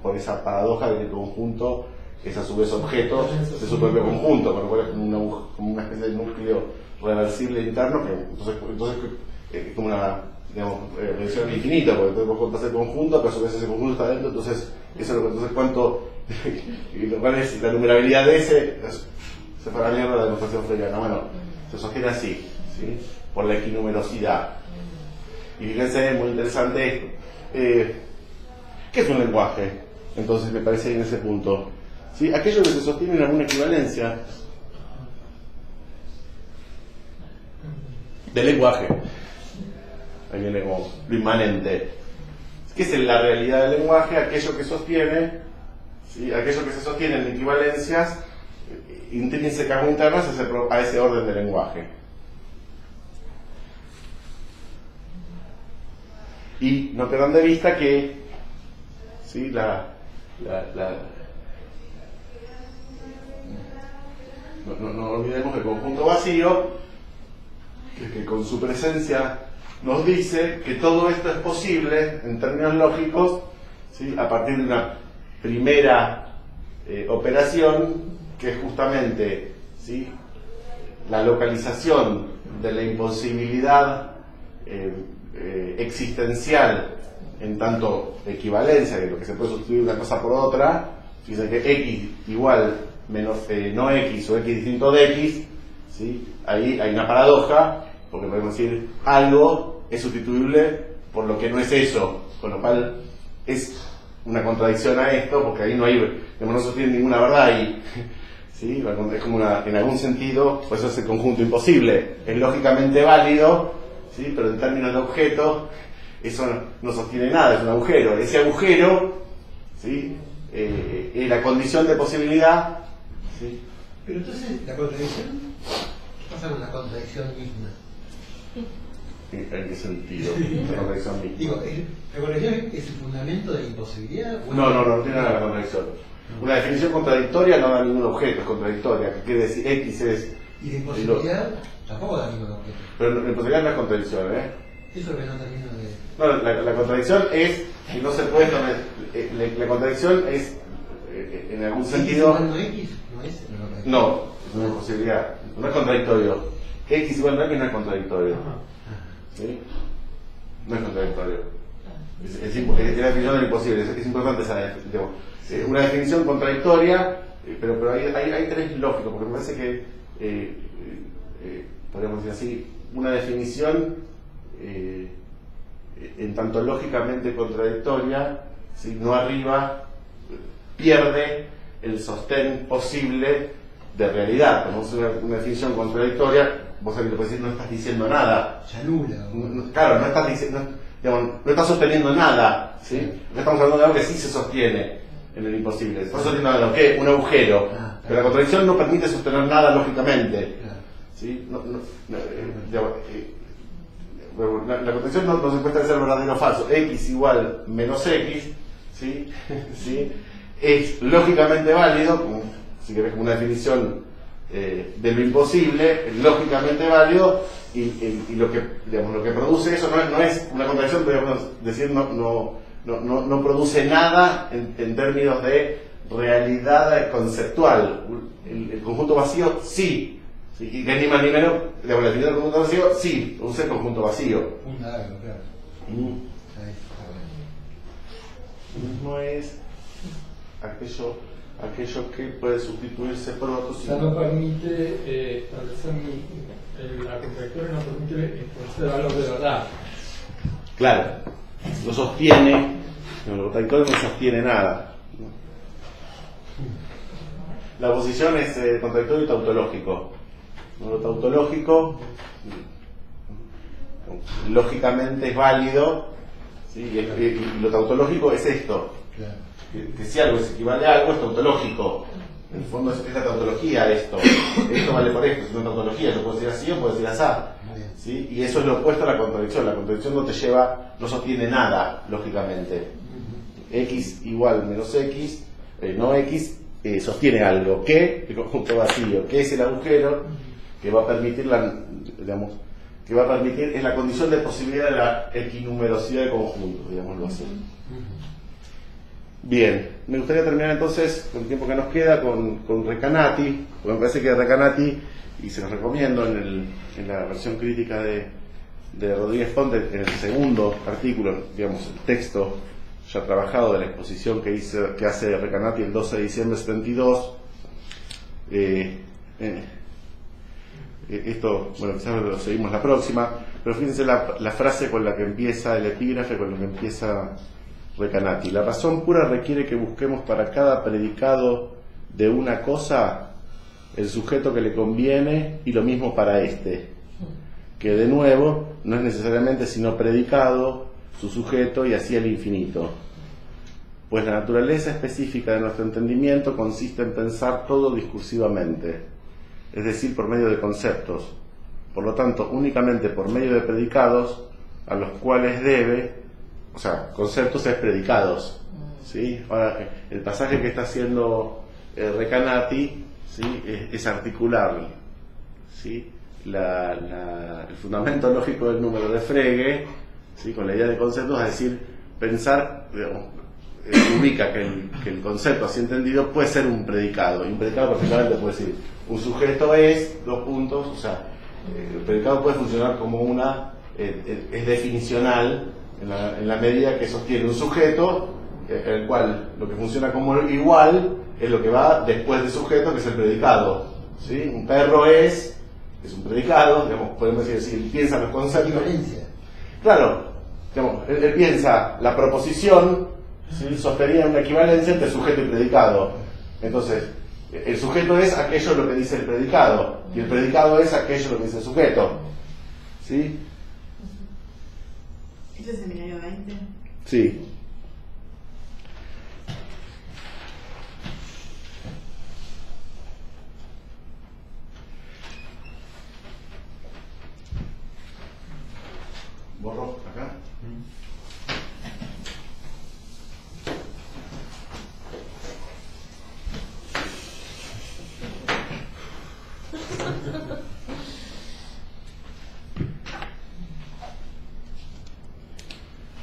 por esa paradoja de que el conjunto es a su vez objeto de su propio conjunto, con lo cual es como una especie de núcleo reversible interno, que entonces como una, digamos, reducción al infinito, porque vos contás el conjunto, pero a su vez ese conjunto está dentro, entonces eso es lo que, entonces cuánto, cuál es la numerabilidad de ese, se fue a la mierda la demostración freudiana. Bueno, se sostiene así, ¿sí? Por la equinumerosidad. Y fíjense, muy interesante esto. ¿Qué es un lenguaje? Entonces me parece en ese punto, ¿sí? Aquello que se sostiene en alguna equivalencia del lenguaje. Ahí viene como lo inmanente. ¿Qué es la realidad del lenguaje? Aquello que sostiene, ¿sí? Aquello que se sostiene en equivalencias intrínsecas o internas a ese orden del lenguaje. Y no pierdan de vista que, ¿sí? No olvidemos que el conjunto vacío, que con su presencia nos dice que todo esto es posible en términos lógicos, ¿sí? A partir de una primera operación que es justamente, ¿sí? La localización de la imposibilidad existencial en tanto equivalencia, que lo que se puede sustituir una cosa por otra. Fíjense que x igual menos no x o x distinto de x, ¿sí? Ahí hay una paradoja, porque podemos decir algo es sustituible por lo que no es eso, con lo cual es una contradicción a esto, porque ahí no hay, no sostiene ninguna verdad ahí, ¿sí? Es como en algún sentido, pues eso es el conjunto imposible, es lógicamente válido, ¿sí? Pero en términos de objeto eso no sostiene nada, es un agujero. Ese agujero, ¿sí? Es la condición de posibilidad, ¿sí? Pero entonces, ¿la contradicción? ¿Qué pasa con la contradicción misma? ¿En qué sentido? La contradicción misma. Digo, ¿la contradicción es el fundamento de la imposibilidad? No tiene nada de contradicción. Una definición contradictoria no da ningún objeto, es contradictoria. ¿Qué quiere decir? X es... Y la imposibilidad tampoco da ningún objeto. Pero la imposibilidad no es contradicción, ¿eh? Eso es lo que no termino de... No, la contradicción es que no se puede tomar... La contradicción es, en algún sentido... ¿X igual no X? ¿No es una contradicción? No, es una imposibilidad. No es contradictorio. X igual no es que no es contradictorio. ¿Sí? No es contradictorio. Es la definición del imposible. Es importante esa definición. Una definición contradictoria, pero hay tres lógicos, porque me parece que podríamos decir así, una definición en tanto lógicamente contradictoria, ¿sí? No arriba, pierde el sostén posible de realidad. Cuando es una definición contradictoria, vos sabés que le podés decir no estás diciendo nada. Se anula. Claro, no estás diciendo, digamos, no estás sosteniendo nada, ¿sí? No estamos hablando de algo que sí se sostiene en el imposible. Estás sosteniendo algo que un agujero. Pero la contradicción no permite sostener nada lógicamente. ¿Sí? La contradicción no se encuentra en ser verdadero o falso. X igual menos X, ¿sí? ¿Sí? Es lógicamente válido, si querés, como una definición de lo imposible, lógicamente válido, y lo que produce eso no es una contradicción, podríamos decir, no produce nada en términos de realidad conceptual. El conjunto vacío sí. Sí, y que ni más ni menos, la definición del conjunto vacío, sí, produce el conjunto vacío. Un largo, claro. No es aquello que puede sustituirse por otro. O sea, no permite establecer la contradictoria, no permite establecer valor de verdad. Claro, no sostiene, el contradictorio no sostiene nada. La oposición es contradictorio y tautológico. Lo tautológico lógicamente es válido, ¿sí? Y lo tautológico es esto, Claro. que si algo se equivale a algo es tautológico. En el fondo es la tautología esto vale por esto, es una tautología, yo puedo decir así o puedo decir así, ¿sí? Y eso es lo opuesto a la contradicción. La contradicción no sostiene nada lógicamente. X igual menos X, no X, sostiene algo, que el conjunto vacío, que es el agujero que va a permitir es la condición de posibilidad de la equinumerosidad de conjuntos, digámoslo así. Bien, me gustaría terminar entonces, con el tiempo que nos queda, con Recanati, porque me parece que Recanati, y se los recomiendo en la versión crítica de de Rodríguez Ponte en el segundo artículo, digamos, el texto ya trabajado de la exposición que hace Recanati el 12 de diciembre de 72. Esto, bueno, quizás lo seguimos la próxima, pero fíjense la frase con la que empieza el epígrafe, con la que empieza Recanati. La razón pura requiere que busquemos para cada predicado de una cosa el sujeto que le conviene, y lo mismo para este, que de nuevo no es necesariamente sino predicado, su sujeto, y así el infinito. Pues la naturaleza específica de nuestro entendimiento consiste en pensar todo discursivamente, es decir, por medio de conceptos. Por lo tanto, únicamente por medio de predicados, a los cuales debe, o sea, conceptos es predicados, ¿sí? Ahora, el pasaje que está haciendo Recanati, ¿sí? es articular, ¿sí? El fundamento lógico del número de Frege, ¿sí? Con la idea de conceptos, es decir, pensar, digamos, ubica que el concepto así entendido puede ser un predicado, y un predicado perfectamente puede decir un sujeto es, dos puntos, o sea, el predicado puede funcionar como es definicional en la medida que sostiene un sujeto, el cual lo que funciona como igual es lo que va después del sujeto, que es el predicado, ¿sí? Un perro es un predicado, digamos, podemos decir, piensa los conceptos. Equivalencia. Claro, digamos, él piensa la proposición, ¿sí? Sostenía una equivalencia entre sujeto y predicado. Entonces, el sujeto es aquello lo que dice el predicado, y el predicado es aquello lo que dice el sujeto, ¿sí? ¿Eso es seminario 20? Sí. Borro acá.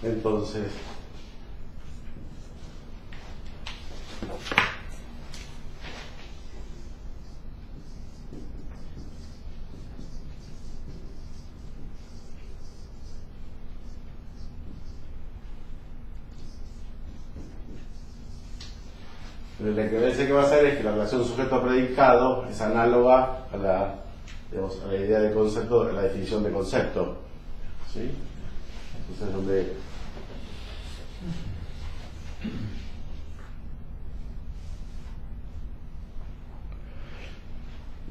Entonces, la equivalencia que va a hacer es que la relación sujeto-predicado es análoga a la idea de concepto, a la definición de concepto, ¿sí? Entonces, donde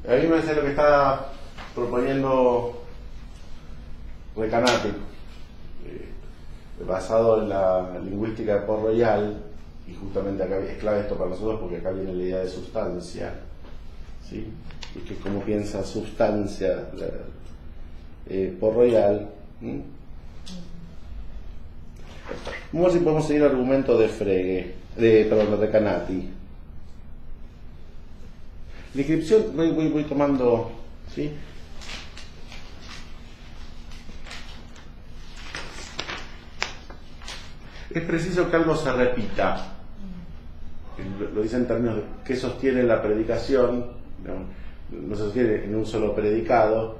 a mí me parece lo que está proponiendo Recanati, basado en la lingüística de Port-Royal, y justamente acá es clave esto para nosotros porque acá viene la idea de sustancia, ¿sí? Y que como piensa sustancia Port-Royal. Vamos a ver si podemos seguir el argumento de de Recanati. La inscripción, voy tomando, ¿sí? Es preciso que algo se repita. Lo dice en términos de qué sostiene la predicación, no se sostiene en un solo predicado,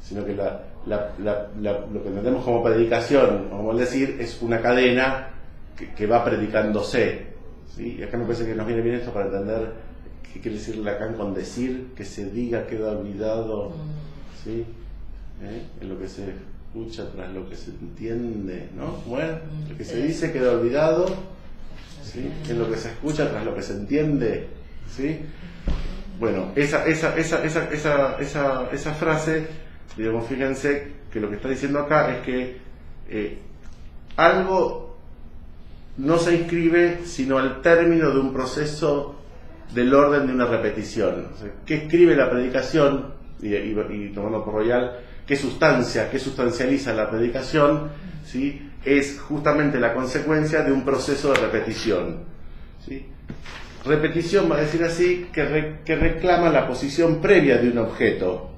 sino que lo que entendemos como predicación, como decir, es una cadena que va predicándose, ¿sí? Y acá me parece que nos viene bien esto para entender qué quiere decir Lacan con decir, que se diga queda olvidado, ¿sí? En lo que se escucha tras lo que se entiende, ¿no? Bueno, lo que se dice queda olvidado, ¿sí? En lo que se escucha tras lo que se entiende, ¿sí? Bueno, esa frase, digamos, fíjense que lo que está diciendo acá es que algo no se inscribe sino al término de un proceso del orden de una repetición. O sea, ¿qué escribe la predicación? Y tomando por Royal, ¿qué sustancializa la predicación? ¿Sí? Es justamente la consecuencia de un proceso de repetición, ¿sí? Repetición, va a decir así, que reclama la posición previa de un objeto,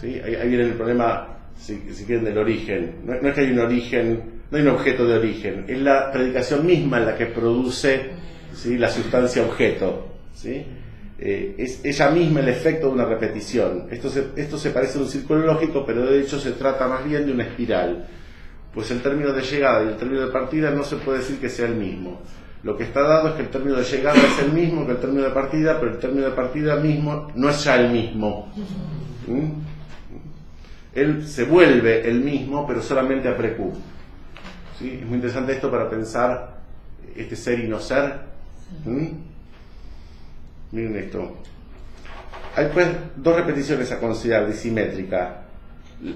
¿sí? Ahí viene el problema, si quieren, del origen. No es que hay un origen, no hay un objeto de origen, es la predicación misma la que produce, ¿sí? La sustancia objeto, ¿sí? es ella misma el efecto de una repetición. Esto se parece a un círculo lógico, pero de hecho se trata más bien de una espiral, pues el término de llegada y el término de partida no se puede decir que sea el mismo. Lo que está dado es que el término de llegada es el mismo que el término de partida, pero el término de partida mismo no es ya el mismo. Él se vuelve el mismo, pero solamente a precu. ¿Sí? Es muy interesante esto para pensar este ser y no ser. Miren esto. Hay pues dos repeticiones a considerar disimétrica.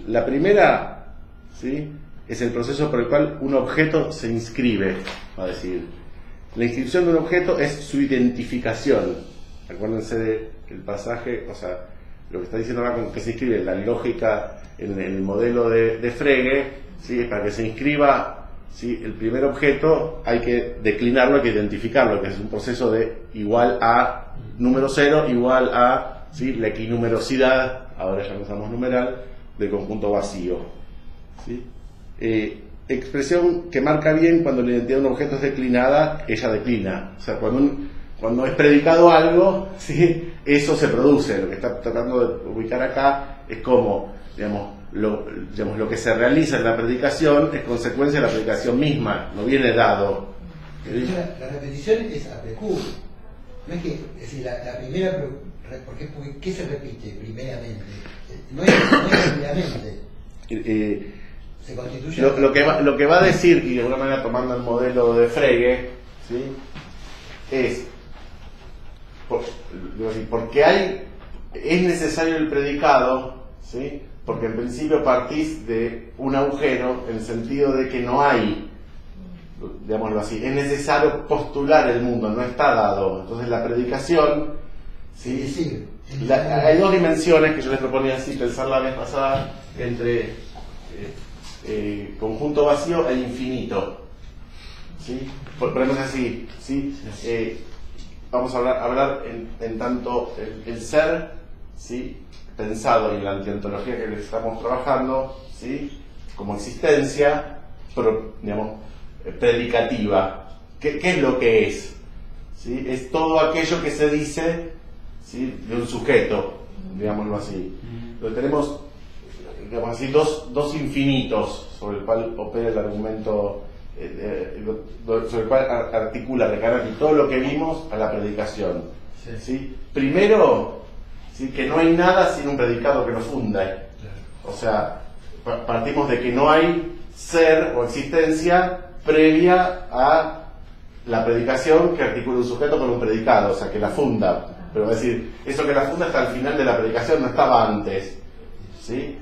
La primera, ¿sí?, es el proceso por el cual un objeto se inscribe, va a decir. La inscripción de un objeto es su identificación. Acuérdense del pasaje, o sea, lo que está diciendo acá con que se inscribe la lógica en el modelo de Frege, ¿sí?, para que se inscriba, ¿sí?, el primer objeto hay que declinarlo, hay que identificarlo, que es un proceso de igual a número 0 igual a, ¿sí?, la equinumerosidad, ahora ya no usamos numeral, del conjunto vacío. ¿Sí? Expresión que marca bien cuando la identidad de un objeto es declinada, ella declina. O sea, cuando es predicado algo, ¿sí?, eso se produce. Lo que está tratando de ubicar acá es como, lo que se realiza en la predicación es consecuencia de la predicación misma, no viene dado. La repetición es a precu. No es que, es decir, la primera, porque ¿qué se repite primeramente? No es primeramente. Se constituye lo que va a decir, y de alguna manera tomando el modelo de Frege, ¿sí?, es porque es necesario el predicado, ¿sí?, porque en principio partís de un agujero en el sentido de que no hay, digámoslo así, es necesario postular el mundo, no está dado. Entonces la predicación, ¿sí?, hay dos dimensiones que yo les proponía así pensar la vez pasada, entre conjunto vacío e infinito. ¿Sí? Ponemos así, ¿sí? Vamos a hablar en tanto el ser, ¿sí?, pensado en la antiontología que les estamos trabajando, ¿sí?, como existencia, predicativa. ¿Qué es lo que es? ¿Sí? Es todo aquello que se dice, ¿sí?, de un sujeto, digámoslo así. Entonces tenemos, digamos así, dos infinitos sobre el cual opera el argumento, sobre el cual articula Recanati todo lo que vimos a la predicación. ¿Sí? Primero, ¿sí?, que no hay nada sin un predicado que lo funda. O sea, partimos de que no hay ser o existencia previa a la predicación que articula un sujeto con un predicado, o sea, que la funda. Pero es decir, eso que la funda está al final de la predicación, no estaba antes. ¿Sí?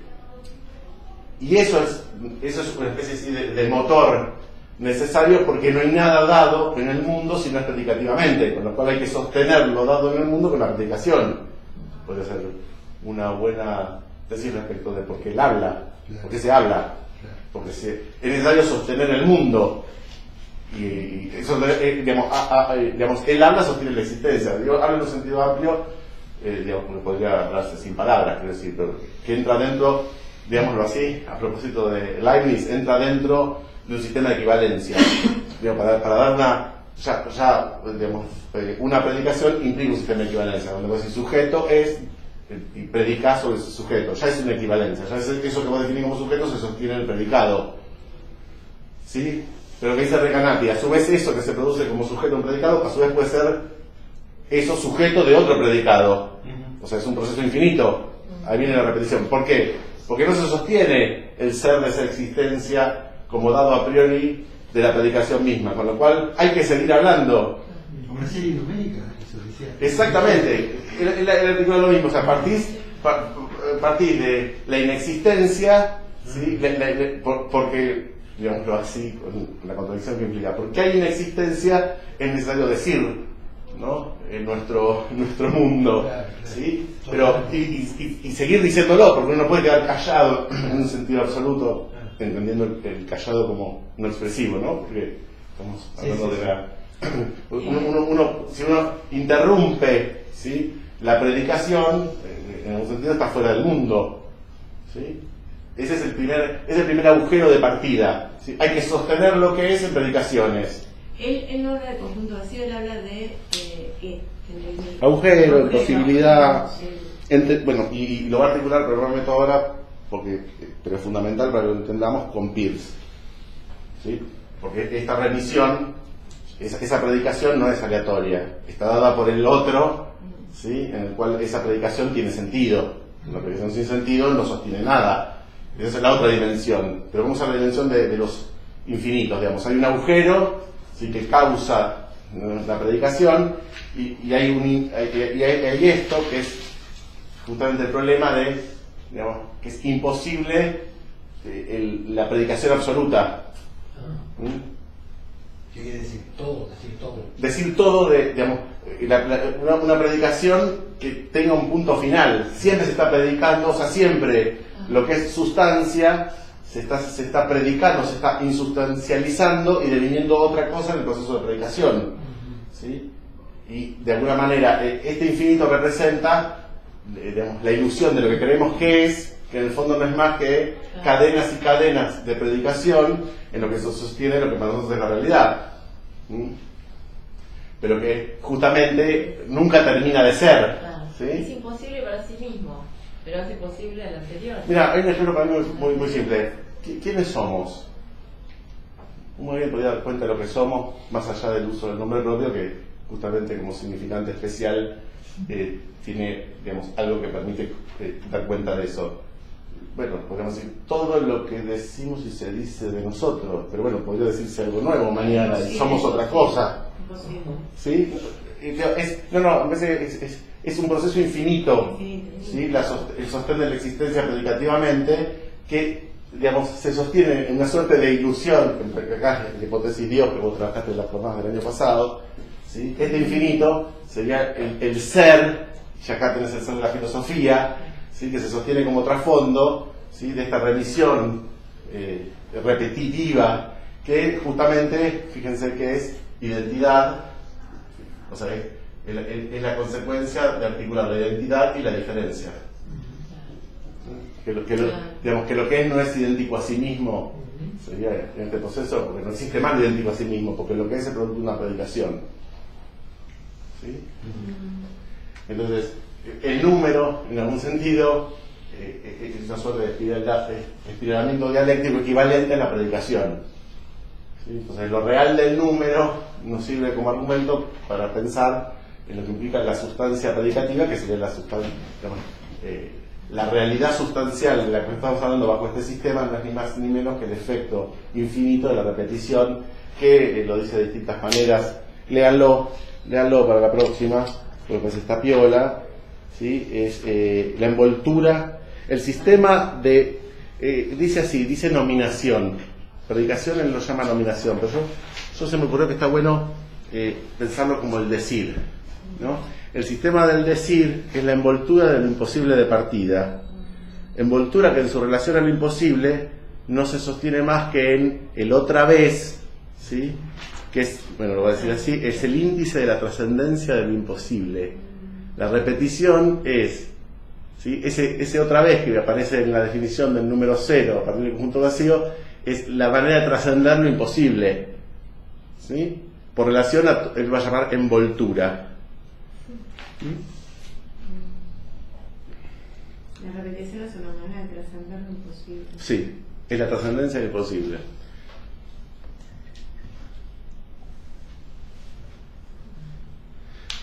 Y eso es una especie así de motor necesario, porque no hay nada dado en el mundo si no es predicativamente, con lo cual hay que sostener lo dado en el mundo con la predicación. Puede ser una buena tesis respecto de por qué él habla, por qué se habla, porque es necesario sostener el mundo. Y eso, digamos, él habla, sostiene la existencia. Habla en un sentido amplio, porque podría hablarse sin palabras, quiero decir, pero que entra dentro, digámoslo así, a propósito de Leibniz, entra dentro de un sistema de equivalencia. Para dar una predicación implica un sistema de equivalencia, donde si sujeto es y predica sobre ese sujeto, ya es una equivalencia, ya es eso que vos definís como sujeto se sostiene en el predicado. ¿Sí? Pero que dice Recanati, a su vez eso que se produce como sujeto en predicado, a su vez puede ser eso sujeto de otro predicado. O sea, es un proceso infinito. Ahí viene la repetición. ¿Por qué? Porque no se sostiene el ser de esa existencia como dado a priori de la predicación misma, con lo cual hay que seguir hablando. Como una serie numérica, eso decía. Exactamente. El artículo es lo mismo, o sea, partís de la inexistencia, ¿sí?, porque, digámoslo así, con la contradicción que implica, porque hay inexistencia, es necesario decir, ¿no?, en nuestro mundo, ¿sí? Pero, y seguir diciéndolo, porque uno no puede quedar callado en un sentido absoluto, entendiendo el callado como no expresivo, ¿no? Porque estamos hablando de la... Si uno interrumpe, ¿sí?, la predicación, en algún sentido está fuera del mundo, ¿sí? Ese es el primer agujero de partida, ¿sí? Hay que sostener lo que es en predicaciones. Él no habla de conjunto vacío, él habla de ¿qué? Agujero, imposibilidad. Sí. Bueno, y lo va a articular, pero no me meto ahora, pero es fundamental para que lo entendamos con Peirce, ¿sí? Porque esta remisión, esa predicación no es aleatoria, está dada por el otro, ¿sí? En el cual esa predicación tiene sentido. Una predicación sin sentido no sostiene nada. Esa es la otra dimensión. Pero vamos a la dimensión de los infinitos, digamos. Hay un agujero, ¿sí? Que causa la predicación, y hay esto que es justamente el problema de, digamos, que es imposible la predicación absoluta. ¿Qué quiere decir? Todo, Decir todo, digamos, una predicación que tenga un punto final. Siempre se está predicando, o sea, siempre lo que es sustancia se está predicando, se está insustancializando y deviniendo otra cosa en el proceso de predicación, ¿sí? Y de alguna manera este infinito representa, digamos, la ilusión de lo que creemos que es, que en el fondo no es más que cadenas y cadenas de predicación en lo que se sostiene lo que para nosotros es la realidad, pero que justamente nunca termina de ser, ¿sí? Es imposible para sí mismo, pero hace posible al anterior. Mira, hay un ejemplo para mí muy simple. ¿Quiénes somos? Muy bien podría dar cuenta de lo que somos, más allá del uso del nombre propio, que justamente como significante especial tiene, digamos, algo que permite dar cuenta de eso. Bueno, podríamos decir todo lo que decimos y se dice de nosotros, pero bueno, podría decirse algo nuevo mañana y somos otra cosa. ¿Sí? Es un proceso infinito, ¿sí? El sostén de la existencia predicativamente, que, digamos, se sostiene en una suerte de ilusión, acá es la hipótesis Dios, que vos trabajaste en las jornadas del año pasado, ¿sí? Este infinito sería el ser, y acá tenés el ser de la filosofía, ¿sí? Que se sostiene como trasfondo, ¿sí? De esta remisión repetitiva, que justamente, fíjense que es identidad, o sea, es la consecuencia de articular la identidad y la diferencia. Digamos que lo que es no es idéntico a sí mismo, sería en este proceso, porque no existe más idéntico a sí mismo, porque lo que es producto de una predicación, ¿sí? Entonces, el número, en algún sentido, es una suerte de espiralamiento dialéctico equivalente a la predicación, ¿sí? Entonces, lo real del número nos sirve como argumento para pensar en lo que implica la sustancia predicativa, que sería la sustancia, digamos, la realidad sustancial de la que estamos hablando bajo este sistema no es ni más ni menos que el efecto infinito de la repetición, que lo dice de distintas maneras. Léanlo para la próxima, porque pues está piola, ¿sí? Es la envoltura, el sistema de, dice así, dice nominación, predicación él lo llama nominación, pero yo se me ocurrió que está bueno pensarlo como el decir, ¿no? El sistema del decir es la envoltura de lo imposible de partida, envoltura que en su relación a lo imposible no se sostiene más que en el otra vez, ¿sí? Que es, bueno, lo voy a decir así, es el índice de la trascendencia de lo imposible. La repetición es, ¿sí? Ese otra vez que aparece en la definición del número 0 a partir del conjunto vacío, es la manera de trascender lo imposible, ¿sí? Por relación a, él va a llamar envoltura. La repetición es una manera de trascender lo imposible. Sí, es la trascendencia del posible.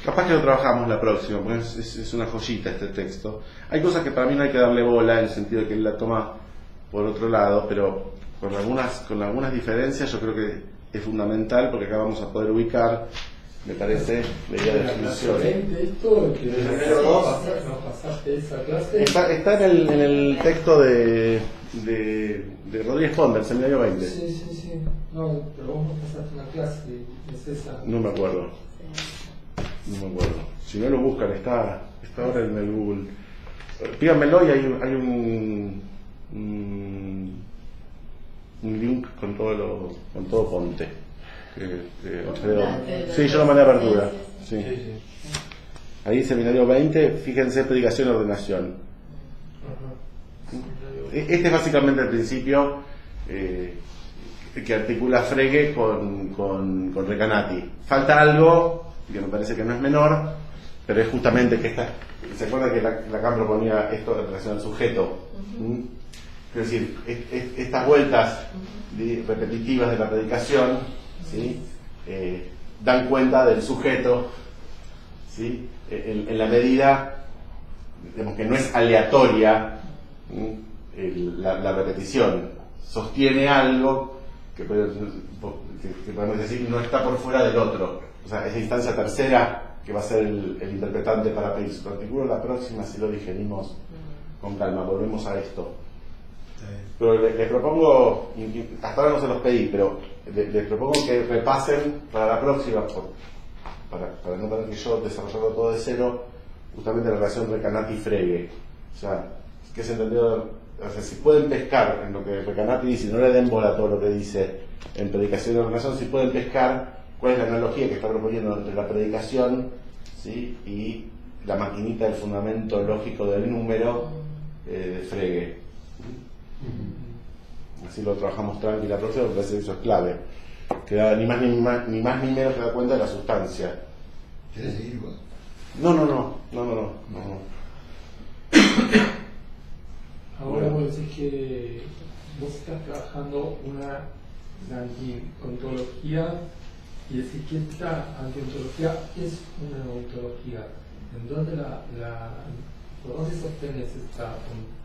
Capaz que lo trabajamos la próxima, porque es una joyita este texto. Hay cosas que para mí no hay que darle bola, en el sentido de que él la toma por otro lado, pero con algunas diferencias yo creo que es fundamental, porque acá vamos a poder ubicar, me parece, la idea de definición. Esto, que Primero dos. no pasaste esa clase. Está en el texto de Rodríguez Pond, del seminario 20. Sí. No, pero vos no pasaste una clase, es esa. No me acuerdo. Si no lo buscan, está ahora en el Google. Pídanmelo y hay un link con todo Ponte. Sí, yo lo mandé a apertura. Sí. Ahí seminario 20, fíjense, predicación y ordenación. Este es básicamente el principio, que articula Frege con Recanati. Falta algo que me parece que no es menor, pero es justamente que ¿se acuerdan que Lacan proponía esto en relación al sujeto? Es decir, estas vueltas repetitivas de la predicación, ¿sí? Dan cuenta del sujeto, ¿sí? En la medida, digamos, que no es aleatoria la repetición, sostiene algo que podemos decir no está por fuera del otro. O sea, esa instancia tercera que va a ser el interpretante para Peirce. Lo articulo la próxima si lo digerimos con calma, volvemos a esto. Pero les propongo, hasta ahora no se los pedí, pero les propongo que repasen para la próxima, para no tener que yo desarrollarlo todo de cero, justamente la relación Recanati-Frege. O sea, ¿qué se entendió? O sea, si pueden pescar en lo que Recanati dice, no le den bola a todo lo que dice en predicación y ordenación, si pueden pescar cuál es la analogía que está proponiendo entre la predicación, ¿sí? Y la maquinita del fundamento lógico del número de Frege. Así lo trabajamos tranqui la próxima, porque eso es clave. Que ni más ni menos se da cuenta de la sustancia. ¿Quieres seguir vos? No. Ahora vos decís que vos estás trabajando una antiontología y decís que esta antiontología es una ontología. ¿En dónde ¿por dónde sostenes esta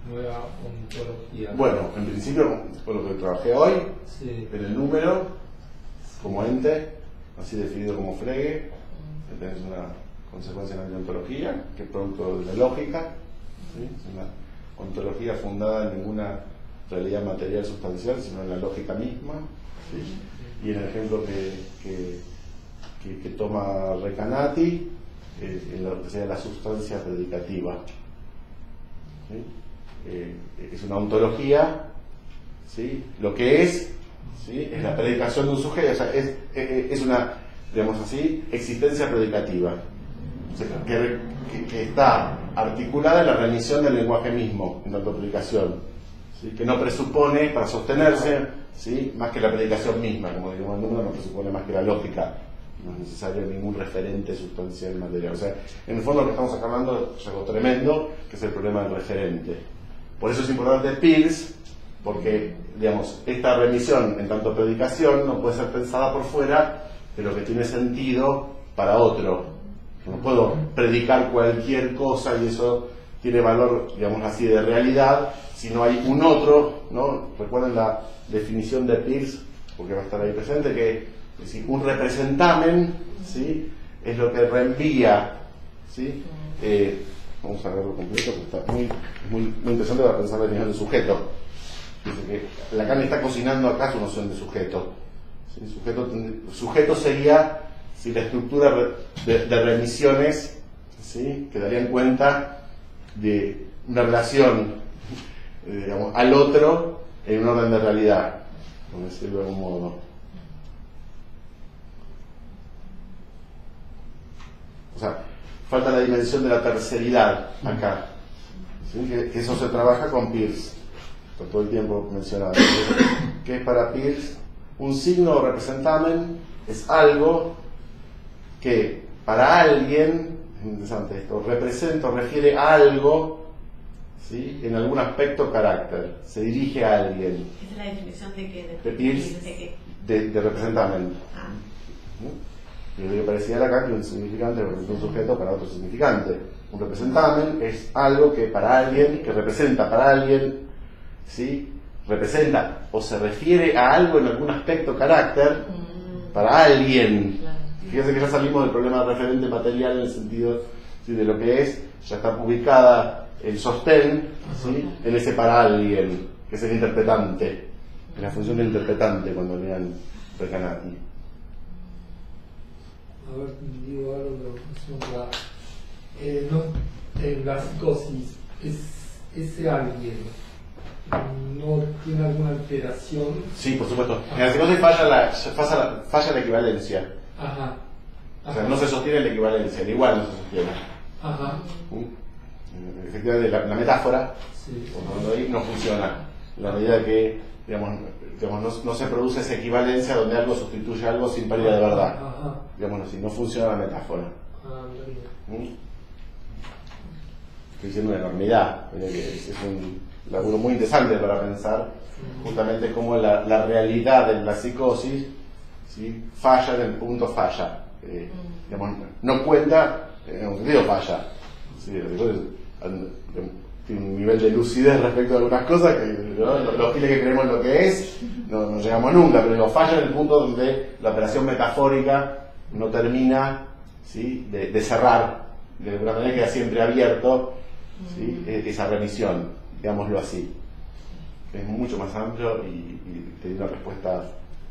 nueva ontología? Bueno, en principio, con lo que trabajé hoy, Sí. en el número, como ente, así definido como Frege, que tenés una consecuencia en la ontología, que es producto de la lógica, ¿sí? Es una ontología fundada en ninguna realidad material sustancial, sino en la lógica misma, ¿sí? Y en el ejemplo que toma Recanati, en lo que sea la sustancia predicativa, ¿sí? Es una ontología, ¿sí? Lo que es, ¿sí? Es la predicación de un sujeto, o sea, es una, digamos así, existencia predicativa, o sea, que está articulada en la remisión del lenguaje mismo, en tanto predicación, ¿sí? Que no presupone, para sostenerse, ¿sí? Más que la predicación misma, como digamos el número no presupone más que la lógica, no es necesario ningún referente sustancial material. O sea, en el fondo lo que estamos acá hablando es algo tremendo, que es el problema del referente. Por eso es importante Peirce, porque, digamos, esta remisión en tanto predicación no puede ser pensada por fuera de lo que tiene sentido para otro. No puedo predicar cualquier cosa y eso tiene valor, digamos así, de realidad, si no hay un otro, ¿no? Recuerden la definición de Peirce, porque va a estar ahí presente, que es decir, un representamen, ¿sí? Es lo que reenvía, ¿sí? Vamos a verlo completo, porque está muy interesante para pensar la nivel de sujeto. Dice que Lacan está cocinando acá su noción de sujeto. ¿Sí? Sujeto sería, si la estructura de remisiones, ¿sí? Que darían cuenta de una relación, digamos, al otro en un orden de realidad, por decirlo de algún modo. O sea, falta la dimensión de la terceridad acá, ¿sí? Que eso se trabaja con Peirce, todo el tiempo mencionado. Que es para Peirce un signo o representamen es algo que para alguien, es interesante esto, representa o refiere a algo, ¿sí? En algún aspecto o carácter, se dirige a alguien. Esa es la definición de que De Peirce, de representamen. Y lo que parecía acá que un significante representa un sujeto para otro significante. Un representamen es algo que para alguien, que representa para alguien, ¿sí? Representa o se refiere a algo en algún aspecto o carácter para alguien. Fíjense que ya salimos del problema de referente material en el sentido, ¿sí? De lo que es, ya está ubicada el sostén, ¿sí? En ese para alguien, que es el interpretante, en la función del interpretante cuando lean Recanati. A ver, digo algo de en la psicosis, ese alguien no tiene alguna alteración. Sí, por supuesto. En la psicosis falla la equivalencia. Ajá. O sea, no se sostiene la equivalencia, el igual no se sostiene. Ajá. Efectivamente, la metáfora, Sí. cuando ahí no funciona. En la medida que, digamos, no se produce esa equivalencia donde algo sustituye a algo sin pérdida de verdad. Digamos así, no funciona la metáfora. Estoy diciendo una enormidad, es un laburo muy interesante para pensar justamente cómo la realidad de la psicosis, ¿sí?, falla en el punto falla. Digamos, no cuenta en un sentido falla. ¿Sí? Tiene un nivel de lucidez respecto a algunas cosas que, ¿no?, los giles que creemos lo que es, no llegamos nunca, pero falla en el punto donde la operación metafórica no termina, ¿sí?, de cerrar, de alguna manera queda siempre abierto, ¿sí?, esa remisión, digámoslo así. Es mucho más amplio y te doy una respuesta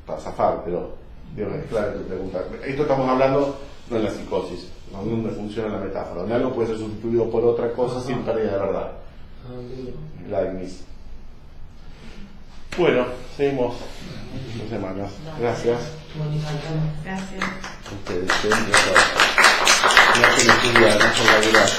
para zafar, pero digo, es clara tu pregunta. Esto estamos hablando no en la psicosis, no donde funciona la metáfora, donde algo puede ser sustituido por otra cosa sin pérdida de verdad. La Ignis. Bueno, seguimos 2 semanas. Gracias. Gracias. A ustedes. Gracias por estudiar, gracias por laburar.